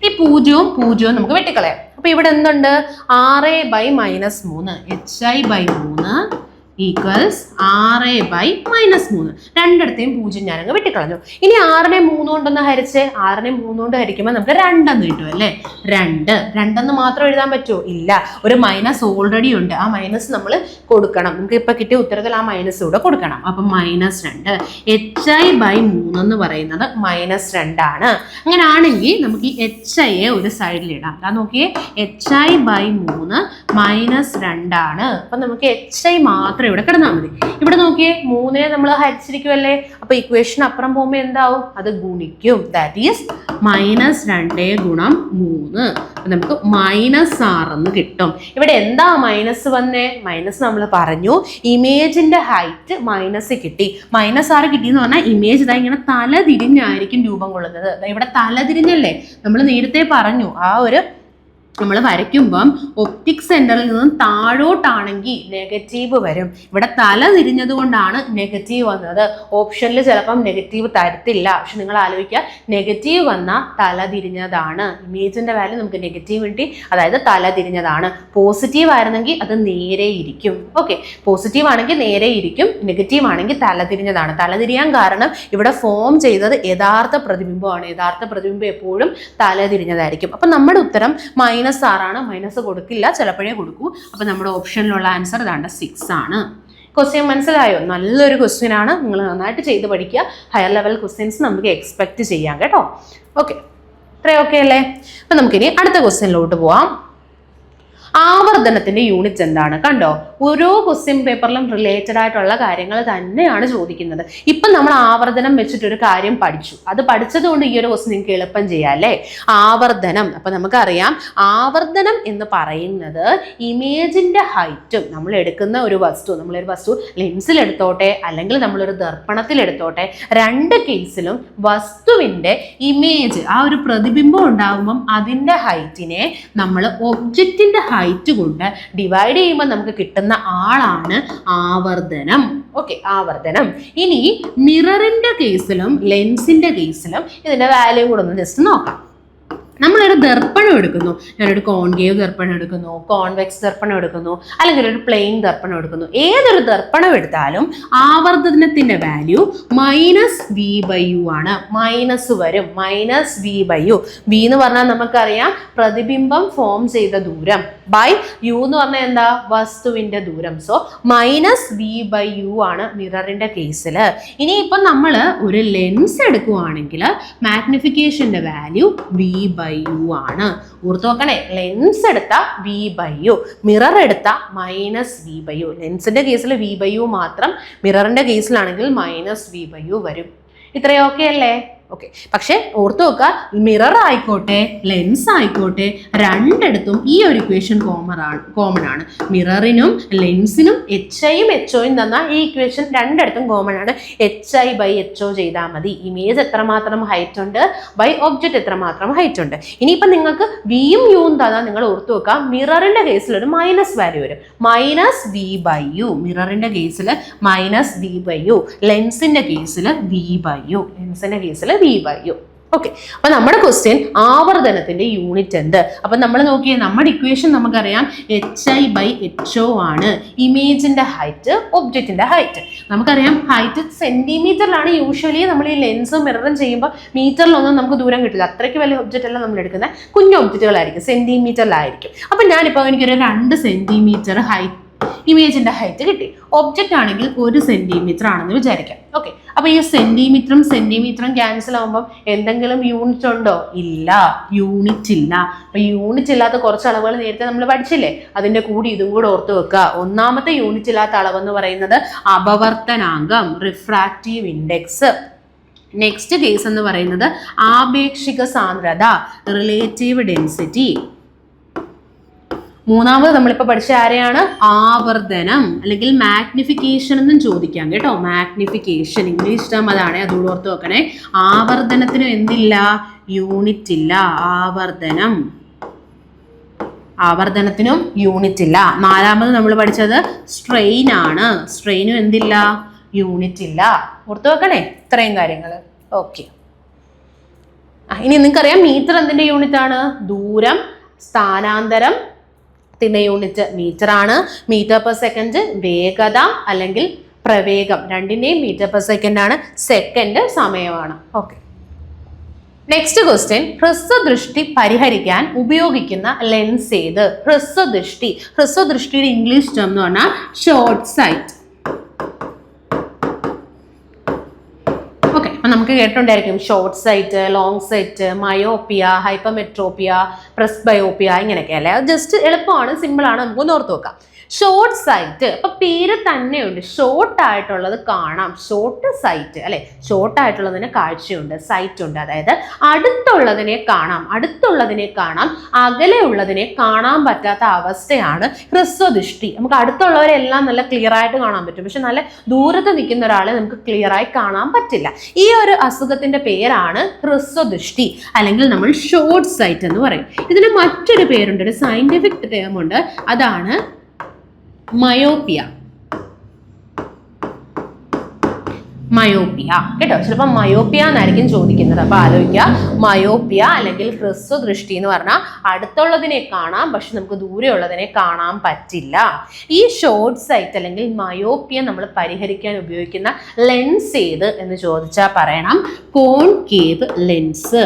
Speaker 1: ഈ 0 നമുക്ക് വെട്ടിക്കളയാം. അപ്പൊ ഇവിടെ എന്തുണ്ട്? 6/-3. HI/3 equals 6/-3. രണ്ടിടത്തെയും 0 ഞാനങ്ങ് വെട്ടിക്കളഞ്ഞു. ഇനി 6നെ 3 കൊണ്ടൊന്ന് ഹരിച്ചേ. 6നെ 3 കൊണ്ട് ഹരിക്കുമ്പോൾ നമുക്ക് 2 എന്ന് കിട്ടും അല്ലേ? 2 മാത്രം എഴുതാൻ പറ്റുമോ? ഇല്ല, ഒരു മൈനസ് ഓൾറെഡി ഉണ്ട്. ആ മൈനസ് നമ്മൾ കൊടുക്കണം. നമുക്ക് ഇപ്പൊ കിട്ടിയ ഉത്തരത്തിൽ ആ മൈനസ് കൂടെ കൊടുക്കണം. അപ്പം -2. HI/3 എന്ന് പറയുന്നത് -2 ആണ്. അങ്ങനെ ആണെങ്കിൽ നമുക്ക് ഈ HIയെ ഒരു സൈഡിൽ ഇടാം. അതാ നോക്കിയേ, HI/3 -2 ആണ്. അപ്പൊ നമുക്ക് HI മാത്രം ഇവിടെ കിടന്നാൽ മതി. ഇവിടെ നോക്കിയേ 3നെ നമ്മൾ ഹരിച്ചിരിക്കുമല്ലേ, അപ്പൊ ഇക്വേഷൻ അപ്പുറം പോകുമ്പോൾ എന്താവും, അത് ഗുണിക്കും. ദാറ്റ് ഈസ് -2 ഗുണം 3. നമുക്ക് -6 എന്ന് കിട്ടും. ഇവിടെ എന്താ മൈനസ് വന്നേ, മൈനസ് നമ്മൾ പറഞ്ഞു ഇമേജിന്റെ ഹൈറ്റ് മൈനസ് കിട്ടി. -6 കിട്ടിയെന്ന് പറഞ്ഞാൽ ഇമേജ് ഇതാ ഇങ്ങനെ തല തിരിഞ്ഞായിരിക്കും രൂപം കൊള്ളുന്നത്. ഇവിടെ തല തിരിഞ്ഞല്ലേ, നമ്മൾ നേരത്തെ പറഞ്ഞു ആ ഒരു നമ്മൾ വരയ്ക്കുമ്പം ഒപ്റ്റിക് സെന്ററിൽ നിന്നും താഴോട്ടാണെങ്കിൽ നെഗറ്റീവ് വരും. ഇവിടെ തല തിരിഞ്ഞത് കൊണ്ടാണ് നെഗറ്റീവ് വന്നത്. ഓപ്ഷനിൽ ചിലപ്പം നെഗറ്റീവ് തരത്തില്ല, പക്ഷെ നിങ്ങൾ ആലോചിക്കുക നെഗറ്റീവ് വന്നാൽ തല തിരിഞ്ഞതാണ്. ഇമേജിന്റെ വാല്യൂ നമുക്ക് നെഗറ്റീവ് കിട്ടി, അതായത് തല തിരിഞ്ഞതാണ്. പോസിറ്റീവ് ആയിരുന്നെങ്കിൽ അത് നേരെ ഇരിക്കും. ഓക്കെ, പോസിറ്റീവ് ആണെങ്കിൽ നേരെ ഇരിക്കും, നെഗറ്റീവ് ആണെങ്കിൽ തല തിരിഞ്ഞതാണ്. തല തിരിയാൻ കാരണം ഇവിടെ ഫോം ചെയ്തത് യഥാർത്ഥ പ്രതിബിംബമാണ്. യഥാർത്ഥ പ്രതിബിംബം എപ്പോഴും തല തിരിഞ്ഞതായിരിക്കും. അപ്പൊ നമ്മുടെ ഉത്തരം -6 മൈനസ് കൊടുക്കില്ല, ചിലപ്പോഴേ കൊടുക്കൂ. അപ്പൊ നമ്മുടെ ഓപ്ഷനിലുള്ള ആൻസർ ഇതാണ്ട് 6 ആണ്. ക്വസ്റ്റ്യൻ മനസ്സിലായോ? നല്ലൊരു ക്വസ്റ്റ്യൻ ആണ്, നിങ്ങൾ നന്നായിട്ട് ചെയ്ത് പഠിക്കുക. ഹയർ ലെവൽ ക്വസ്റ്റ്യൻസ് നമുക്ക് എക്സ്പെക്ട് ചെയ്യാം കേട്ടോ. ഓക്കെ, ഇത്രയും ഓക്കെ അല്ലേ? അപ്പൊ നമുക്കിനി അടുത്ത ക്വസ്റ്റ്യനിലോട്ട് പോവാം. ആവർത്തനത്തിന്റെ യൂണിറ്റ് എന്താണ്? കണ്ടോ, ഓരോ ക്വസ്റ്റ്യൻ പേപ്പറിലും റിലേറ്റഡ് ആയിട്ടുള്ള കാര്യങ്ങൾ തന്നെയാണ് ചോദിക്കുന്നത്. ഇപ്പൊ നമ്മൾ ആവർത്തനം വെച്ചിട്ടൊരു കാര്യം പഠിച്ചു, അത് പഠിച്ചത് കൊണ്ട് ഈ ഒരു ക്വസ്റ്റ്യൻ നിങ്ങൾക്ക് എളുപ്പം ചെയ്യാം അല്ലേ? ആവർത്തനം, അപ്പൊ നമുക്കറിയാം ആവർത്തനം എന്ന് പറയുന്നത് ഇമേജിന്റെ ഹൈറ്റും നമ്മൾ എടുക്കുന്ന ഒരു വസ്തു, നമ്മളൊരു വസ്തു ലെൻസിൽ എടുത്തോട്ടെ അല്ലെങ്കിൽ നമ്മളൊരു ദർപ്പണത്തിൽ എടുത്തോട്ടെ, രണ്ട് കേസിലും വസ്തുവിന്റെ ഇമേജ്, ആ ഒരു പ്രതിബിംബം ഉണ്ടാകുമ്പം അതിന്റെ ഹൈറ്റിനെ നമ്മൾ ഒബ്ജക്റ്റിന്റെ ഹൈറ്റ് കൊണ്ട് ഡിവൈഡ് ചെയ്യുമ്പോൾ നമുക്ക് കിട്ടുന്ന ആളാണ് ആവർത്തനം. ഓക്കെ, ആവർത്തനം. ഇനി മിററിന്റെ കേസിലും ലെൻസിന്റെ കേസിലും ഇതിന്റെ വാല്യൂ കൂടെ ഒന്ന് ജസ്റ്റ് നോക്കാം. നമ്മളൊരു ദർപ്പണം എടുക്കുന്നു, ഞാനൊരു കോൺകേവ് ദർപ്പണം എടുക്കുന്നു, കോൺവെക്സ് ദർപ്പണം എടുക്കുന്നു, അല്ലെങ്കിൽ ഒരു പ്ലെയിൻ ദർപ്പണം എടുക്കുന്നു. ഏതൊരു ദർപ്പണം എടുത്താലും ആവർത്തനത്തിന്റെ വാല്യൂ -v/u ആണ്. മൈനസ് വരും, -v/u. v എന്ന് പറഞ്ഞാൽ നമുക്കറിയാം പ്രതിബിംബം ഫോം ചെയ്ത ദൂരം, ബൈ u എന്ന് പറഞ്ഞാൽ എന്താ, വസ്തുവിന്റെ ദൂരം. സോ -v/u ആണ് മിററിന്റെ കേസിൽ. ഇനിയിപ്പം നമ്മൾ ഒരു ലെൻസ് എടുക്കുവാണെങ്കിൽ മാഗ്നിഫിക്കേഷന്റെ വാല്യൂ v/u ആണ്. ഓർത്ത് നോക്കണേ, ലെൻസ് എടുത്ത v/u, മിറർ എടുത്ത -v/u. ലെൻസിന്റെ കേസിൽ v/u മാത്രം, മിററിന്റെ കേസിലാണെങ്കിൽ -v/u വരും. ഇത്രയും ഓക്കെ അല്ലേ? ഓക്കെ, പക്ഷെ ഓർത്ത് നോക്കുക, മിറർ ആയിക്കോട്ടെ ലെൻസ് ആയിക്കോട്ടെ രണ്ടിടത്തും ഈ ഒരു ഇക്വേഷൻ കോമൺ ആണ്. മിററിനും ലെൻസിനും HIയും HOയും തന്നാൽ ഈ ഇക്വേഷൻ രണ്ടിടത്തും കോമൺ ആണ്. HI/HO ചെയ്താൽ മതി. ഇമേജ് എത്രമാത്രം ഹൈറ്റ് ഉണ്ട് ബൈ ഒബ്ജക്റ്റ് എത്രമാത്രം ഹൈറ്റ് ഉണ്ട്. ഇനിയിപ്പം നിങ്ങൾക്ക് വിയും യുവും തന്നാൽ നിങ്ങൾ ഓർത്ത് നോക്കുക, മിററിന്റെ കേസിൽ ഒരു മൈനസ് വാല്യൂ വരും, -v/u. മിററിന്റെ കേസിൽ -v/u, ലെൻസിന്റെ കേസിൽ v/u. ലെൻസിന്റെ കേസിൽ v/u. ഓക്കെ, അപ്പൊ നമ്മുടെ ക്വസ്റ്റ്യൻ ആവർത്തനത്തിന്റെ യൂണിറ്റ് എന്ത്? അപ്പൊ നമ്മൾ നോക്കിയേ, നമ്മുടെ ഇക്വേഷൻ നമുക്കറിയാം HI/HO ആണ്. ഇമേജിന്റെ ഹൈറ്റ്, ഒബ്ജക്റ്റിന്റെ ഹൈറ്റ്. നമുക്കറിയാം ഹൈറ്റ് സെന്റിമീറ്ററിലാണ് യൂഷ്വലി നമ്മൾ ഈ ലെൻസും മിററും ചെയ്യുമ്പോൾ. മീറ്ററിലൊന്നും നമുക്ക് ദൂരം കിട്ടില്ല, അത്രയ്ക്ക് വലിയ ഒബ്ജക്റ്റ് അല്ല നമ്മൾ എടുക്കുന്നത്, കുഞ്ഞു ഒബ്ജക്റ്റുകളായിരിക്കും, സെന്റിമീറ്ററിലായിരിക്കും. അപ്പൊ ഞാനിപ്പോൾ എനിക്കൊരു 2 സെന്റിമീറ്റർ ഹൈറ്റ് ഇമേജിന്റെ ഹൈറ്റ് കിട്ടി. ഒബ്ജക്റ്റ് ആണെങ്കിൽ 1 സെന്റിമീറ്റർ ആണെന്ന് വിചാരിക്കാം. ഓക്കെ, അപ്പൊ ഈ സെന്റിമീറ്ററും ക്യാൻസൽ ആകുമ്പോൾ എന്തെങ്കിലും യൂണിറ്റ് ഉണ്ടോ? ഇല്ല, യൂണിറ്റ് ഇല്ല. അപ്പൊ യൂണിറ്റ് ഇല്ലാത്ത കുറച്ച് അളവുകൾ നേരത്തെ നമ്മൾ പഠിച്ചില്ലേ, അതിന്റെ കൂടി ഇതും കൂടെ ഓർത്ത് വെക്കുക. ഒന്നാമത്തെ യൂണിറ്റ് ഇല്ലാത്ത അളവെന്ന് പറയുന്നത് അപവർത്തനാങ്കം, റിഫ്രാക്റ്റീവ് ഇൻഡെക്സ്. നെക്സ്റ്റ് കേസ് എന്ന് പറയുന്നത് ആപേക്ഷിക സാന്ദ്രത, റിലേറ്റീവ് ഡെൻസിറ്റി. മൂന്നാമത് നമ്മളിപ്പോൾ പഠിച്ച ആരെയാണ്? ആവർത്തനം അല്ലെങ്കിൽ മാഗ്നിഫിക്കേഷൻ എന്നും ചോദിക്കാം കേട്ടോ. മാഗ്നിഫിക്കേഷൻ ഇംഗ്ലീഷ് ടേം അതാണ്, അതുകൂടെ ഓർത്ത് വെക്കണേ. ആവർത്തനത്തിന് എന്തില്ല? യൂണിറ്റ് ഇല്ല. ആവർത്തനത്തിനും യൂണിറ്റ് ഇല്ല. നാലാമത് നമ്മൾ പഠിച്ചത് സ്ട്രെയിൻ ആണ്. സ്ട്രെയിനും എന്തില്ല? യൂണിറ്റ് ഇല്ല. ഓർത്ത് വെക്കണേ ഇത്രയും കാര്യങ്ങൾ. ഓക്കെ, ഇനി നിങ്ങൾക്കറിയാം മീറ്റർ എന്തിന്റെ യൂണിറ്റ് ആണ്? ദൂരം, സ്ഥാനാന്തരം ത്തിന്റെ യൂണിറ്റ് മീറ്റർ ആണ്. മീറ്റർ/സെക്കൻഡ് വേഗത അല്ലെങ്കിൽ പ്രവേഗം, രണ്ടിന്റെയും മീറ്റർ/സെക്കൻഡ് ആണ്. സെക്കൻഡ് സമയമാണ്. ഓക്കെ, നെക്സ്റ്റ് ക്വസ്റ്റ്യൻ, ഹ്രസ്വദൃഷ്ടി പരിഹരിക്കാൻ ഉപയോഗിക്കുന്ന ലെൻസ് ഏത്? ഹ്രസ്വദൃഷ്ടിയുടെ ഇംഗ്ലീഷ് ടേം എന്ന് പറഞ്ഞാൽ ഷോർട്ട് സൈറ്റ്. ഓക്കെ, അപ്പം നമുക്ക് കേട്ടിട്ടുണ്ടായിരിക്കും short sight, long sight, myopia, hypermetropia, presbyopia, ഇങ്ങനെയൊക്കെ അല്ലേ. അത് ജസ്റ്റ് എളുപ്പമാണ്, സിമ്പിളാണ്, നമുക്കൊന്ന് ഓർത്ത് വെക്കാം. ഷോർട്ട് സൈറ്റ്, അപ്പൊ പേര് തന്നെയുണ്ട്, ഷോർട്ട് ആയിട്ടുള്ളത് കാണാം, ഷോർട്ട് സൈറ്റ് അല്ലെ, ഷോർട്ട് ആയിട്ടുള്ളതിന് കാഴ്ചയുണ്ട്, സൈറ്റ് ഉണ്ട്. അതായത് അടുത്തുള്ളതിനെ കാണാം, അകലെ ഉള്ളതിനെ കാണാൻ പറ്റാത്ത അവസ്ഥയാണ് ഹ്രസ്വദൃഷ്ടി. നമുക്ക് അടുത്തുള്ളവരെല്ലാം നല്ല ക്ലിയർ ആയിട്ട് കാണാൻ പറ്റും, പക്ഷെ നല്ല ദൂരത്ത് നിൽക്കുന്ന ഒരാളെ നമുക്ക് ക്ലിയർ ആയി കാണാൻ പറ്റില്ല. ഈ ഒരു അസുഖത്തിന്റെ പേരാണ് ഹ്രസ്വദൃഷ്ടി, അല്ലെങ്കിൽ നമ്മൾ ഷോർട്ട് സൈറ്റ് എന്ന് പറയും. ഇതിന് മറ്റൊരു പേരുണ്ട്, ഒരു സയന്റിഫിക് ടേം ഉണ്ട്, അതാണ് മയോപ്പിയ. കേട്ടോ, ചിലപ്പോൾ മയോപ്പിയ എന്നായിരിക്കും ചോദിക്കുന്നത്. അപ്പൊ ആലോചിക്കുക, മയോപ്പിയ അല്ലെങ്കിൽ ഹ്രസ്വദൃഷ്ടി എന്ന് പറഞ്ഞാൽ അടുത്തുള്ളതിനെ കാണാം, പക്ഷെ നമുക്ക് ദൂരെയുള്ളതിനെ കാണാൻ പറ്റില്ല. ഈ ഷോർട്ട് സൈറ്റ് അല്ലെങ്കിൽ മയോപ്പിയ നമ്മൾ പരിഹരിക്കാൻ ഉപയോഗിക്കുന്ന ലെൻസ് ഏത് എന്ന് ചോദിച്ചാൽ പറയണം കോൺകേവ് ലെൻസ്.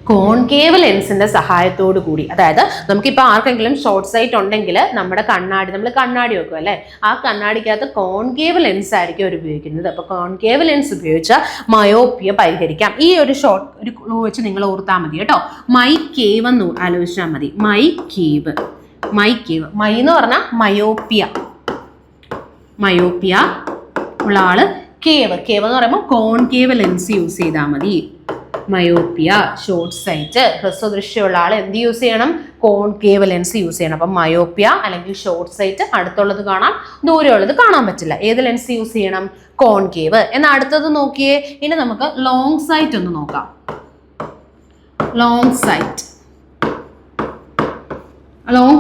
Speaker 1: കോൺകേവ് ലെൻസിന്റെ സഹായത്തോടു കൂടി, അതായത് നമുക്കിപ്പോൾ ആർക്കെങ്കിലും ഷോർട്ട് സൈറ്റ് ഉണ്ടെങ്കിൽ നമ്മുടെ നമ്മൾ കണ്ണാടി വെക്കും അല്ലേ, ആ കണ്ണാടിക്കകത്ത് കോൺകേവ് ലെൻസ് ആയിരിക്കും അവർ ഉപയോഗിക്കുന്നത്. അപ്പോൾ കോൺകേവ് ലെൻസ് ഉപയോഗിച്ച മയോപ്പിയ പരിഹരിക്കാം. ഈ ഒരു ക്ലൂ വെച്ച് നിങ്ങൾ ഓർത്താൽ മതി കേട്ടോ. മൈ കേവ് എന്ന് ആലോചിച്ചാൽ മതി. മൈ കേവ്, മൈ എന്ന് പറഞ്ഞാൽ മയോപ്പിയ ഉള്ള ആള് കേവ് എന്ന് പറയുമ്പോൾ കോൺകേവ് ലെൻസ് യൂസ് ചെയ്താൽ മതി. മയോപ്പിയ, ഷോർട്ട് സൈറ്റ്, ഹ്രസ്വദൃഷ്ടിയുള്ള ആൾ എന്ത് യൂസ് ചെയ്യണം? കോൺകേവ് ലെൻസ് യൂസ് ചെയ്യണം. അപ്പം മയോപ്പിയ അല്ലെങ്കിൽ ഷോർട്ട് സൈറ്റ്, അടുത്തുള്ളത് കാണാം, ദൂരെയുള്ളത് കാണാൻ പറ്റില്ല. ഏത് ലെൻസ് യൂസ് ചെയ്യണം? കോൺകേവ്. എന്നാൽ അടുത്തത് നോക്കിയേ, ഇനി നമുക്ക് ലോങ് സൈറ്റ് ഒന്ന് നോക്കാം. ലോങ്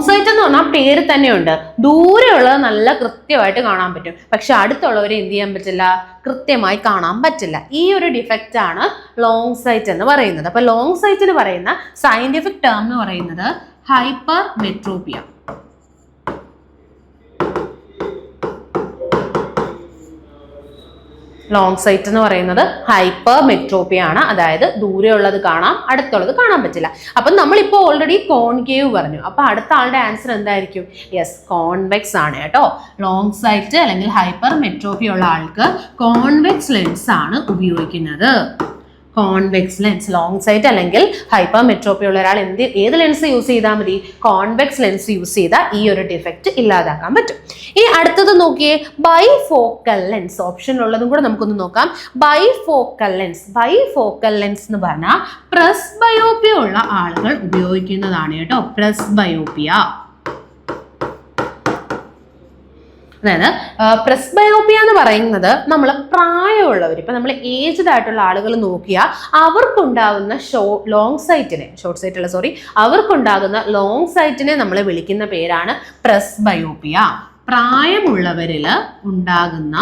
Speaker 1: സൈറ്റ് എന്ന് പറഞ്ഞാൽ പേര് തന്നെയുണ്ട്, ദൂരെയുള്ളത് നല്ല കൃത്യമായിട്ട് കാണാൻ പറ്റും, പക്ഷെ അടുത്തുള്ളവരെ എന്ത് ചെയ്യാൻ പറ്റില്ല? കൃത്യമായി കാണാൻ പറ്റില്ല. ഈ ഒരു ഡിഫക്റ്റ് ആണ് ലോങ് സൈറ്റ് എന്ന് പറയുന്നത്. അപ്പൊ ലോങ് സൈറ്റിന് പറയുന്ന സയന്റിഫിക് ടേം എന്ന് പറയുന്നത് ഹൈപ്പർ മെട്രോപ്പിയ. ലോങ് സൈറ്റ് എന്ന് പറയുന്നത് ഹൈപ്പർ മെട്രോപ്പിയ ആണ്, അതായത് ദൂരെയുള്ളത് കാണാം, അടുത്തുള്ളത് കാണാൻ പറ്റില്ല. അപ്പം നമ്മളിപ്പോൾ ഓൾറെഡി കോൺകേവ് പറഞ്ഞു, അപ്പൊ അടുത്ത ആളുടെ ആൻസർ എന്തായിരിക്കും? യെസ്, കോൺവെക്സ് ആണ് കേട്ടോ. ലോങ് സൈറ്റ് അല്ലെങ്കിൽ ഹൈപ്പർ മെട്രോപ്പിയ ഉള്ള ആൾക്ക് കോൺവെക്സ് ലെൻസ് ആണ് ഉപയോഗിക്കുന്നത്. കോൺവെക്സ് ലെൻസ്, ലോങ് സൈറ്റ് അല്ലെങ്കിൽ ഹൈപ്പർ മെട്രോപ്പിയ ഉള്ള ഒരാൾ ഏത് ലെൻസ് യൂസ് ചെയ്താൽ മതി? കോൺവെക്സ് ലെൻസ് യൂസ് ചെയ്താൽ ഈ ഒരു ഡിഫക്റ്റ് ഇല്ലാതാക്കാൻ പറ്റും. ഇനി അടുത്തത് നോക്കിയേ, ബൈഫോക്കൽ ലെൻസ്. ഓപ്ഷനിലുള്ളതും കൂടെ നമുക്കൊന്ന് നോക്കാം. ബൈഫോക്കൽ ലെൻസ് എന്ന് പറഞ്ഞാൽ പ്രസ്ബയോപ്പിയ ഉള്ള ആളുകൾ ഉപയോഗിക്കുന്നതാണ് കേട്ടോ. പ്രസ്ബയോപ്പിയ, അതായത് പ്രസ്ബയോപ്പിയ എന്ന് പറയുന്നത് നമ്മൾ പ്രായമുള്ളവർ, ഇപ്പം നമ്മൾ ഏജ്ഡ് ആയിട്ടുള്ള ആളുകൾ നോക്കിയാൽ അവർക്കുണ്ടാകുന്ന അവർക്കുണ്ടാകുന്ന ലോങ് സൈറ്റിനെ നമ്മൾ വിളിക്കുന്ന പേരാണ് പ്രസ്ബയോപ്പിയ. പ്രായമുള്ളവരിൽ ഉണ്ടാകുന്ന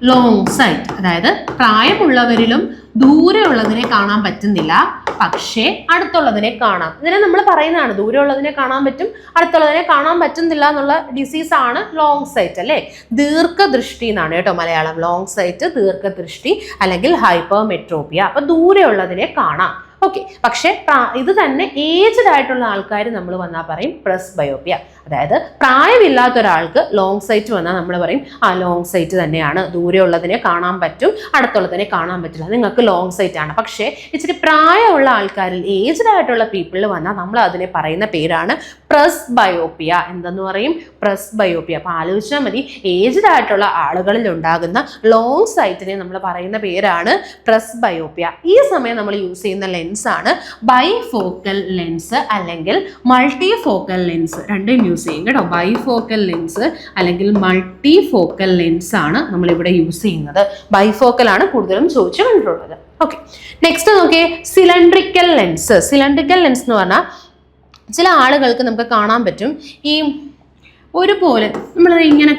Speaker 1: ലോങ് സൈറ്റ്, അതായത് പ്രായമുള്ളവരിലും ദൂരെയുള്ളതിനെ കാണാൻ പറ്റുന്നില്ല, പക്ഷേ അടുത്തുള്ളതിനെ കാണാം. ഇതിനെ നമ്മൾ പറയുന്നതാണ്, ദൂരെയുള്ളതിനെ കാണാൻ പറ്റും, അടുത്തുള്ളതിനെ കാണാൻ പറ്റുന്നില്ല എന്നുള്ള ഡിസീസ് ആണ് ലോങ് സൈറ്റ് അല്ലേ. ദീർഘദൃഷ്ടി എന്നാണ് കേട്ടോ മലയാളം. ലോങ് സൈറ്റ്, ദീർഘദൃഷ്ടി അല്ലെങ്കിൽ ഹൈപ്പർ മെട്രോപ്പിയ. അപ്പൊ ദൂരെയുള്ളതിനെ കാണാം, ഓക്കെ. പക്ഷെ ഇത് തന്നെ ഏജ്ഡ് ആയിട്ടുള്ള ആൾക്കാർ നമ്മൾ വന്നാൽ പറയും പ്രസ്ബയോപ്പിയ. അതായത് പ്രായമില്ലാത്ത ഒരാൾക്ക് ലോങ് സൈറ്റ് വന്നാൽ നമ്മൾ പറയും ലോങ് സൈറ്റ് തന്നെയാണ്, ദൂരെയുള്ളതിനെ കാണാൻ പറ്റും, അടുത്തുള്ളതിനെ കാണാൻ പറ്റില്ല, നിങ്ങൾക്ക് ലോങ് സൈറ്റ് ആണ്. പക്ഷേ ഇച്ചിരി പ്രായമുള്ള ആൾക്കാരിൽ, ഏജ്ഡ് ആയിട്ടുള്ള പീപ്പിളിൽ വന്നാൽ നമ്മൾ അതിനെ പറയുന്ന പേരാണ് പ്രസ്ബയോപ്പിയ. എന്തെന്ന് പറയും? പ്രസ്ബയോപ്പിയ. അപ്പൊ ആലോചിച്ചാൽ മതി, ഏജ്ഡ് ആയിട്ടുള്ള ആളുകളിൽ ഉണ്ടാകുന്ന ലോങ് സൈറ്റിനെ നമ്മൾ പറയുന്ന പേരാണ് പ്രസ്ബയോപ്പിയ. ഈ സമയം നമ്മൾ യൂസ് ചെയ്യുന്ന ലെൻസ് ആണ് ബൈഫോക്കൽ ലെൻസ് അല്ലെങ്കിൽ മൾട്ടിഫോക്കൽ ലെൻസ്. രണ്ടും യൂസ് ചെയ്യും കേട്ടോ. ബൈഫോക്കൽ ലെൻസ് അല്ലെങ്കിൽ മൾട്ടിഫോക്കൽ ലെൻസ് ആണ് നമ്മളിവിടെ യൂസ് ചെയ്യുന്നത്. ബൈഫോക്കൽ ആണ് കൂടുതലും ചോദിച്ചു കണ്ടിട്ടുള്ളത്. ഓക്കെ, നെക്സ്റ്റ് നോക്കിയേ, സിലിണ്ടറിക്കൽ ലെൻസ്. സിലിണ്ടറിക്കൽ ലെൻസ് എന്ന് പറഞ്ഞാൽ ചില ആളുകൾക്ക് നമുക്ക് കാണാൻ പറ്റും ഈ ഒരുപോലെ നമ്മൾ ഇങ്ങനെ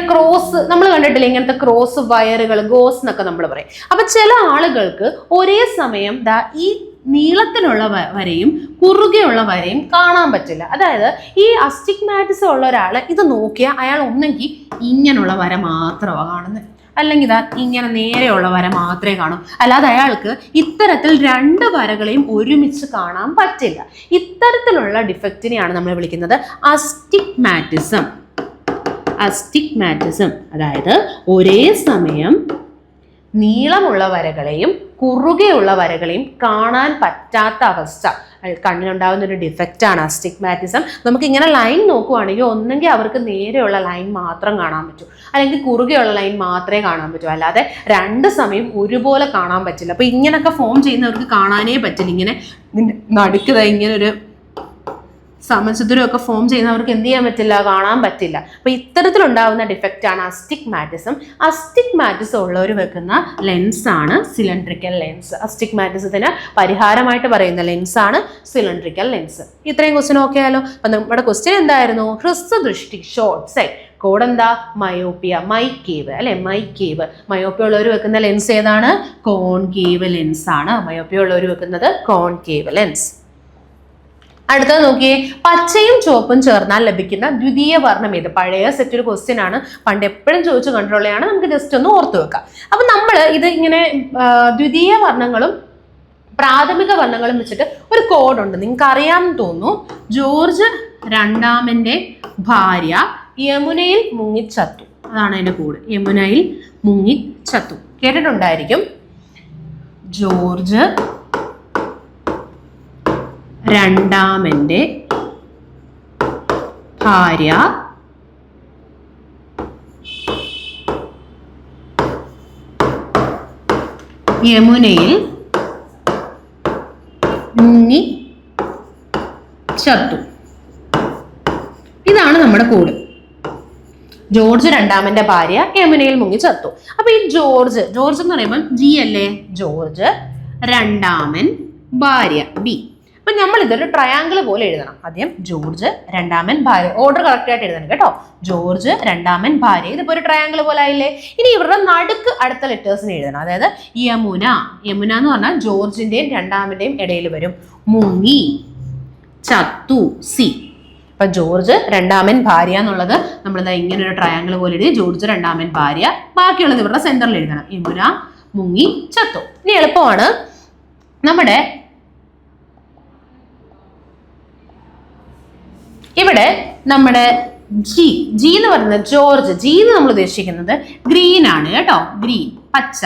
Speaker 1: ക്രോസ് നമ്മൾ കണ്ടിട്ടില്ല, ഇങ്ങനത്തെ ക്രോസ് വയറുകൾ, ഗോസ് എന്നൊക്കെ നമ്മൾ പറയും. അപ്പൊ ചില ആളുകൾക്ക് ഒരേ സമയം ഈ നീളത്തിലുള്ള വരയും കുറുകെയുള്ള വരയും കാണാൻ പറ്റില്ല. അതായത് ഈ അസ്റ്റിഗ്മാറ്റിസം ഉള്ള ഒരാൾ ഇത് നോക്കിയാൽ അയാൾ ഒന്നെങ്കിൽ ഇങ്ങനെയുള്ള വര മാത്രമാണ് കാണുന്നത്, അല്ലെങ്കിൽ ഇങ്ങനെ നേരെയുള്ള വര മാത്രമേ കാണൂ. അല്ലാതെ അയാൾക്ക് ഇത്തരത്തിൽ രണ്ട് വരകളെയും ഒരുമിച്ച് കാണാൻ പറ്റില്ല. ഇത്തരത്തിലുള്ള ഡിഫക്റ്റിനെയാണ് നമ്മൾ വിളിക്കുന്നത് അസ്റ്റിഗ്മാറ്റിസം. അതായത് ഒരേ സമയം നീളമുള്ള വരകളെയും കുറുകെയുള്ള വരകളെയും കാണാൻ പറ്റാത്ത അവസ്ഥ, കണ്ണിനുണ്ടാകുന്ന ഒരു ഡിഫക്റ്റ് ആണ് അസ്റ്റിഗ്മാറ്റിസം. നമുക്ക് ഇങ്ങനെ ലൈൻ നോക്കുവാണെങ്കിൽ ഒന്നെങ്കിൽ അവർക്ക് നേരെയുള്ള ലൈൻ മാത്രം കാണാൻ പറ്റൂ, അല്ലെങ്കിൽ കുറുകെയുള്ള ലൈൻ മാത്രമേ കാണാൻ പറ്റൂ, അല്ലാതെ രണ്ട് സമയം ഒരുപോലെ കാണാൻ പറ്റില്ല. അപ്പൊ ഇങ്ങനെയൊക്കെ ഫോം ചെയ്യുന്നവർക്ക് കാണാനേ പറ്റില്ല. ഇങ്ങനെ നടുക്കുക ഇങ്ങനെ ഒരു സമചതുരമൊക്കെ ഫോം ചെയ്യുന്നവർക്ക് എന്ത് ചെയ്യാൻ പറ്റില്ല, കാണാൻ പറ്റില്ല. അപ്പൊ ഇത്തരത്തിലുണ്ടാവുന്ന ഡിഫക്റ്റ് ആണ് അസ്റ്റിഗ്മാറ്റിസം. അസ്റ്റിഗ്മാറ്റിസം ഉള്ളവർ വെക്കുന്ന ലെൻസാണ് സിലിണ്ട്രിക്കൽ ലെൻസ്. അസ്റ്റിഗ്മാറ്റിസത്തിന് പരിഹാരമായിട്ട് പറയുന്ന ലെൻസാണ് സിലിണ്ട്രിക്കൽ ലെൻസ്. ഇത്രയും ക്വസ്റ്റ്യൻ ഓക്കെ ആയാലോ? അപ്പൊ നമ്മുടെ ക്വസ്റ്റ്യൻ എന്തായിരുന്നു? ഹ്രസ്വദൃഷ്ടി, ഷോർട്ട് സൈറ്റ്. കോഡ് എന്താ? മയോപ്പിയ, മൈക്കേവ് അല്ലെ, മൈക്കേവ്. മയോപ്പിയ ഉള്ളവർ വെക്കുന്ന ലെൻസ് ഏതാണ്? കോൺകേവ് ലെൻസ് ആണ്. മയോപ്പിയ ഉള്ളവർ വെക്കുന്നത് കോൺകേവ് ലെൻസ്. അടുത്തത് നോക്കിയേ, പച്ചയും ചുവപ്പും ചേർന്നാൽ ലഭിക്കുന്ന ദ്വിതീയ വർണ്ണം ഏത്? പഴയ സെറ്റ് ഒരു ക്വസ്റ്റ്യൻ ആണ്, പണ്ട് എപ്പോഴും ചോദിച്ചു കണ്ടുള്ളതാണ്. നമുക്ക് ജസ്റ്റ് ഒന്ന് ഓർത്തു വെക്കാം. അപ്പൊ നമ്മൾ ഇത് ഇങ്ങനെ ദ്വിതീയ വർണ്ണങ്ങളും പ്രാഥമിക വർണ്ണങ്ങളും വെച്ചിട്ട് ഒരു കോഡുണ്ട്, നിങ്ങൾക്ക് അറിയാമെന്ന് തോന്നുന്നു. ജോർജ് രണ്ടാമന്റെ ഭാര്യ യമുനയിൽ മുങ്ങിച്ചത്തു. അതാണ് അതിന്റെ കോഡ്. യമുനയിൽ മുങ്ങിച്ചത്തു കേട്ടിട്ടുണ്ടായിരിക്കും. ജോർജ് രണ്ടാമന്റെ ഭാര്യ യമുനയിൽ മുങ്ങി ചത്തു. ഇതാണ് നമ്മുടെ കോഡ്. ജോർജ് രണ്ടാമന്റെ ഭാര്യ യമുനയിൽ മുങ്ങി ചത്തു. അപ്പൊ ഈ ജോർജ് എന്ന് പറയുമ്പോൾ ജി അല്ലേ? ജോർജ് രണ്ടാമൻ ഭാര്യ ബി. അപ്പൊ നമ്മൾ ഇതൊരു ട്രയാങ്കിൾ പോലെ എഴുതണം. ആദ്യം ജോർജ് രണ്ടാമൻ ഭാര്യ, ഓർഡർ കറക്റ്റ് ആയിട്ട് എഴുതണം കേട്ടോ. ജോർജ് രണ്ടാമൻ ഭാര്യ, ഇതിപ്പോ ഒരു ട്രയാങ്കിൾ പോലെ ആയില്ലേ? ഇനി ഇവരുടെ നടുക്ക് അടുത്ത ലെറ്റേഴ്സിന് എഴുതണം. അതായത് യമുന, യമുന എന്ന് പറഞ്ഞാൽ ജോർജിന്റെയും രണ്ടാമന്റെയും ഇടയിൽ വരും. മുങ്ങി ചത്തു സി. അപ്പൊ ജോർജ് രണ്ടാമൻ ഭാര്യ എന്നുള്ളത് നമ്മളിതാ ഇങ്ങനെ ഒരു ട്രയാങ്കിൾ പോലെ എഴുതി. ജോർജ് രണ്ടാമൻ ഭാര്യ, ബാക്കിയുള്ളത് ഇവരുടെ സെന്ററിൽ എഴുതണം. യമുന മുങ്ങി ചത്തു. ഇനി എളുപ്പമാണ്. നമ്മുടെ ഇവിടെ നമ്മുടെ ജി എന്ന് പറയുന്നത് ജോർജ്, ജി എന്ന് നമ്മൾ ഉദ്ദേശിക്കുന്നത് ഗ്രീൻ ആണ് കേട്ടോ. ഗ്രീൻ, പച്ച.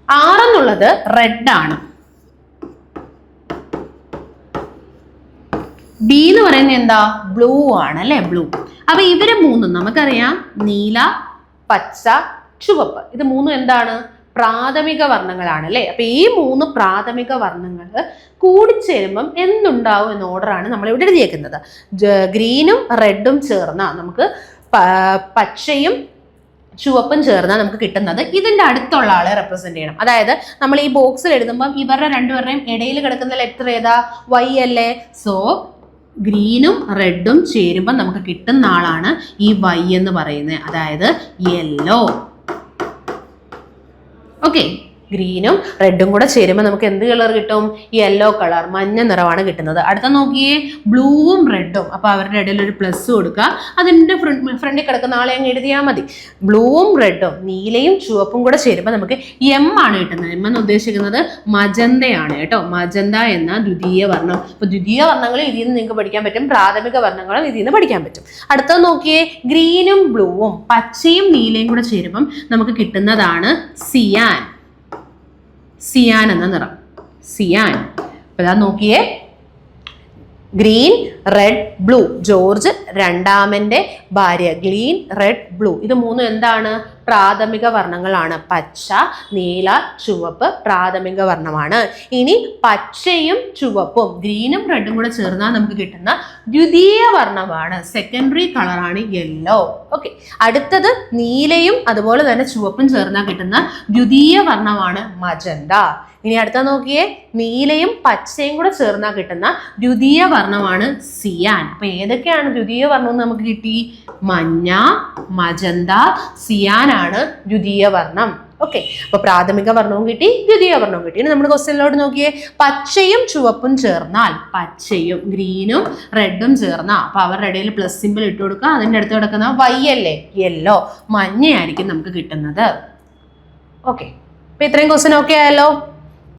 Speaker 1: ആർ എന്നുള്ളത് റെഡ് ആണ്. ഡി എന്ന് പറയുന്നത് എന്താ? ബ്ലൂ ആണ് അല്ലെ, ബ്ലൂ. അപ്പൊ ഇവര് മൂന്നും നമുക്കറിയാം, നീല, പച്ച, ചുവപ്പ്. ഇത് മൂന്നും എന്താണ്? പ്രാഥമിക വർണ്ണങ്ങളാണ് അല്ലെ. അപ്പൊ ഈ മൂന്ന് പ്രാഥമിക വർണ്ണങ്ങൾ കൂടിച്ചേരുമ്പം എന്തുണ്ടാവും എന്ന ഓർഡറാണ് നമ്മൾ ഇവിടെ എഴുതിയേക്കുന്നത്. ഗ്രീനും റെഡും ചേർന്ന നമുക്ക് പച്ചയും ചുവപ്പും ചേർന്നാൽ നമുക്ക് കിട്ടുന്നത് ഇതിന്റെ അടുത്തുള്ള ആളെ റെപ്രസെന്റ് ചെയ്യണം. അതായത് നമ്മൾ ഈ ബോക്സിൽ എഴുതുമ്പോൾ ഇവരുടെ രണ്ടുപേരുടെയും ഇടയിൽ കിടക്കുന്ന ലെറ്റർ ഏതാ? വൈ അല്ലേ. സോ ഗ്രീനും റെഡും ചേരുമ്പോൾ നമുക്ക് കിട്ടുന്ന ആളാണ് ഈ വൈ എന്ന് പറയുന്നത്, അതായത് യെല്ലോ. ഓക്കെ, ഗ്രീനും റെഡും കൂടെ ചേരുമ്പോൾ നമുക്ക് എന്ത് കളർ കിട്ടും? യെല്ലോ കളർ, മഞ്ഞ നിറമാണ് കിട്ടുന്നത്. അടുത്ത നോക്കിയേ, ബ്ലൂവും റെഡും. അപ്പൊ അവരുടെ ഇടയിൽ ഒരു പ്ലസ് കൊടുക്കുക. അതിന്റെ ഫ്രണ്ടിൽ കിടക്കുന്ന ആളെ അങ്ങ് എഴുതിയാൽ മതി. ബ്ലൂവും റെഡും, നീലയും ചുവപ്പും കൂടെ ചേരുമ്പോൾ നമുക്ക് എം ആണ് കിട്ടുന്നത്. എം എന്ന് ഉദ്ദേശിക്കുന്നത് മജന്തയാണ് കേട്ടോ. മജന്ത എന്ന ദ്വിതീയ വർണ്ണം. അപ്പൊ ദ്വിതീയ വർണ്ണങ്ങൾ ഇതിൽ നിന്ന് നിങ്ങൾക്ക് പഠിക്കാൻ പറ്റും, പ്രാഥമിക വർണ്ണങ്ങളും ഇതിൽ നിന്ന് പഠിക്കാൻ പറ്റും. അടുത്തത് നോക്കിയേ, ഗ്രീനും ബ്ലൂവും പച്ചയും നീലയും കൂടെ ചേരുമ്പം നമുക്ക് കിട്ടുന്നതാണ് സിയാൻ. സിയാൻ എന്ന നിറം, സിയാൻ. അപ്പൊ ഇതാ നോക്കിയേ, ഗ്രീൻ, റെഡ്, ബ്ലൂ. ജോർജ് രണ്ടാമന്റെ ഭാര്യ, ഗ്രീൻ, റെഡ്, ബ്ലൂ. ഇത് മൂന്നും എന്താണ്? പ്രാഥമിക വർണ്ണങ്ങളാണ്. പച്ച, നീല, ചുവപ്പ് പ്രാഥമിക വർണ്ണമാണ്. ഇനി പച്ചയും ചുവപ്പും ഗ്രീനും റെഡും കൂടെ ചേർന്നാൽ നമുക്ക് കിട്ടുന്ന ദ്വിതീയ വർണ്ണമാണ്, സെക്കൻഡറി കളറാണ് യെല്ലോ. ഓക്കെ, അടുത്തത് നീലയും അതുപോലെ തന്നെ ചുവപ്പും ചേർന്നാൽ കിട്ടുന്ന ദ്വിതീയ വർണ്ണമാണ് മജന്ത. ഇനി അടുത്ത നോക്കിയേ, നീലയും പച്ചയും കൂടെ ചേർന്നാൽ കിട്ടുന്ന ദ്വിതീയ വർണ്ണമാണ് സിയാൻ. അപ്പൊ ഏതൊക്കെയാണ് ദ്വിതീയ വർണ്ണം എന്ന് നമുക്ക് കിട്ടി? മഞ്ഞ, മജന്ത, സിയാൻ ആണ് ദ്വിതീയ വർണ്ണം. ഓക്കെ, അപ്പൊ പ്രാഥമിക വർണ്ണവും കിട്ടി, ദ്വിതീയ വർണ്ണവും കിട്ടി. ഇനി നമ്മുടെ ക്വസ്റ്റ്യനിലോട്ട് നോക്കിയേ, പച്ചയും ചുവപ്പും ചേർന്നാൽ, പച്ചയും ഗ്രീനും റെഡും ചേർന്നാൽ, അപ്പൊ അവരുടെ ഇടയിൽ പ്ലസ് സിമ്പിൾ ഇട്ട് കൊടുക്കുക. അതിന്റെ അടുത്ത് കിടക്കുന്ന വൈ അല്ലേ, യെല്ലോ, മഞ്ഞയായിരിക്കും നമുക്ക് കിട്ടുന്നത്. ഓക്കെ, അപ്പൊ ഇത്രയും ക്വസ്റ്റ്യൻ ഓക്കെ ആയല്ലോ.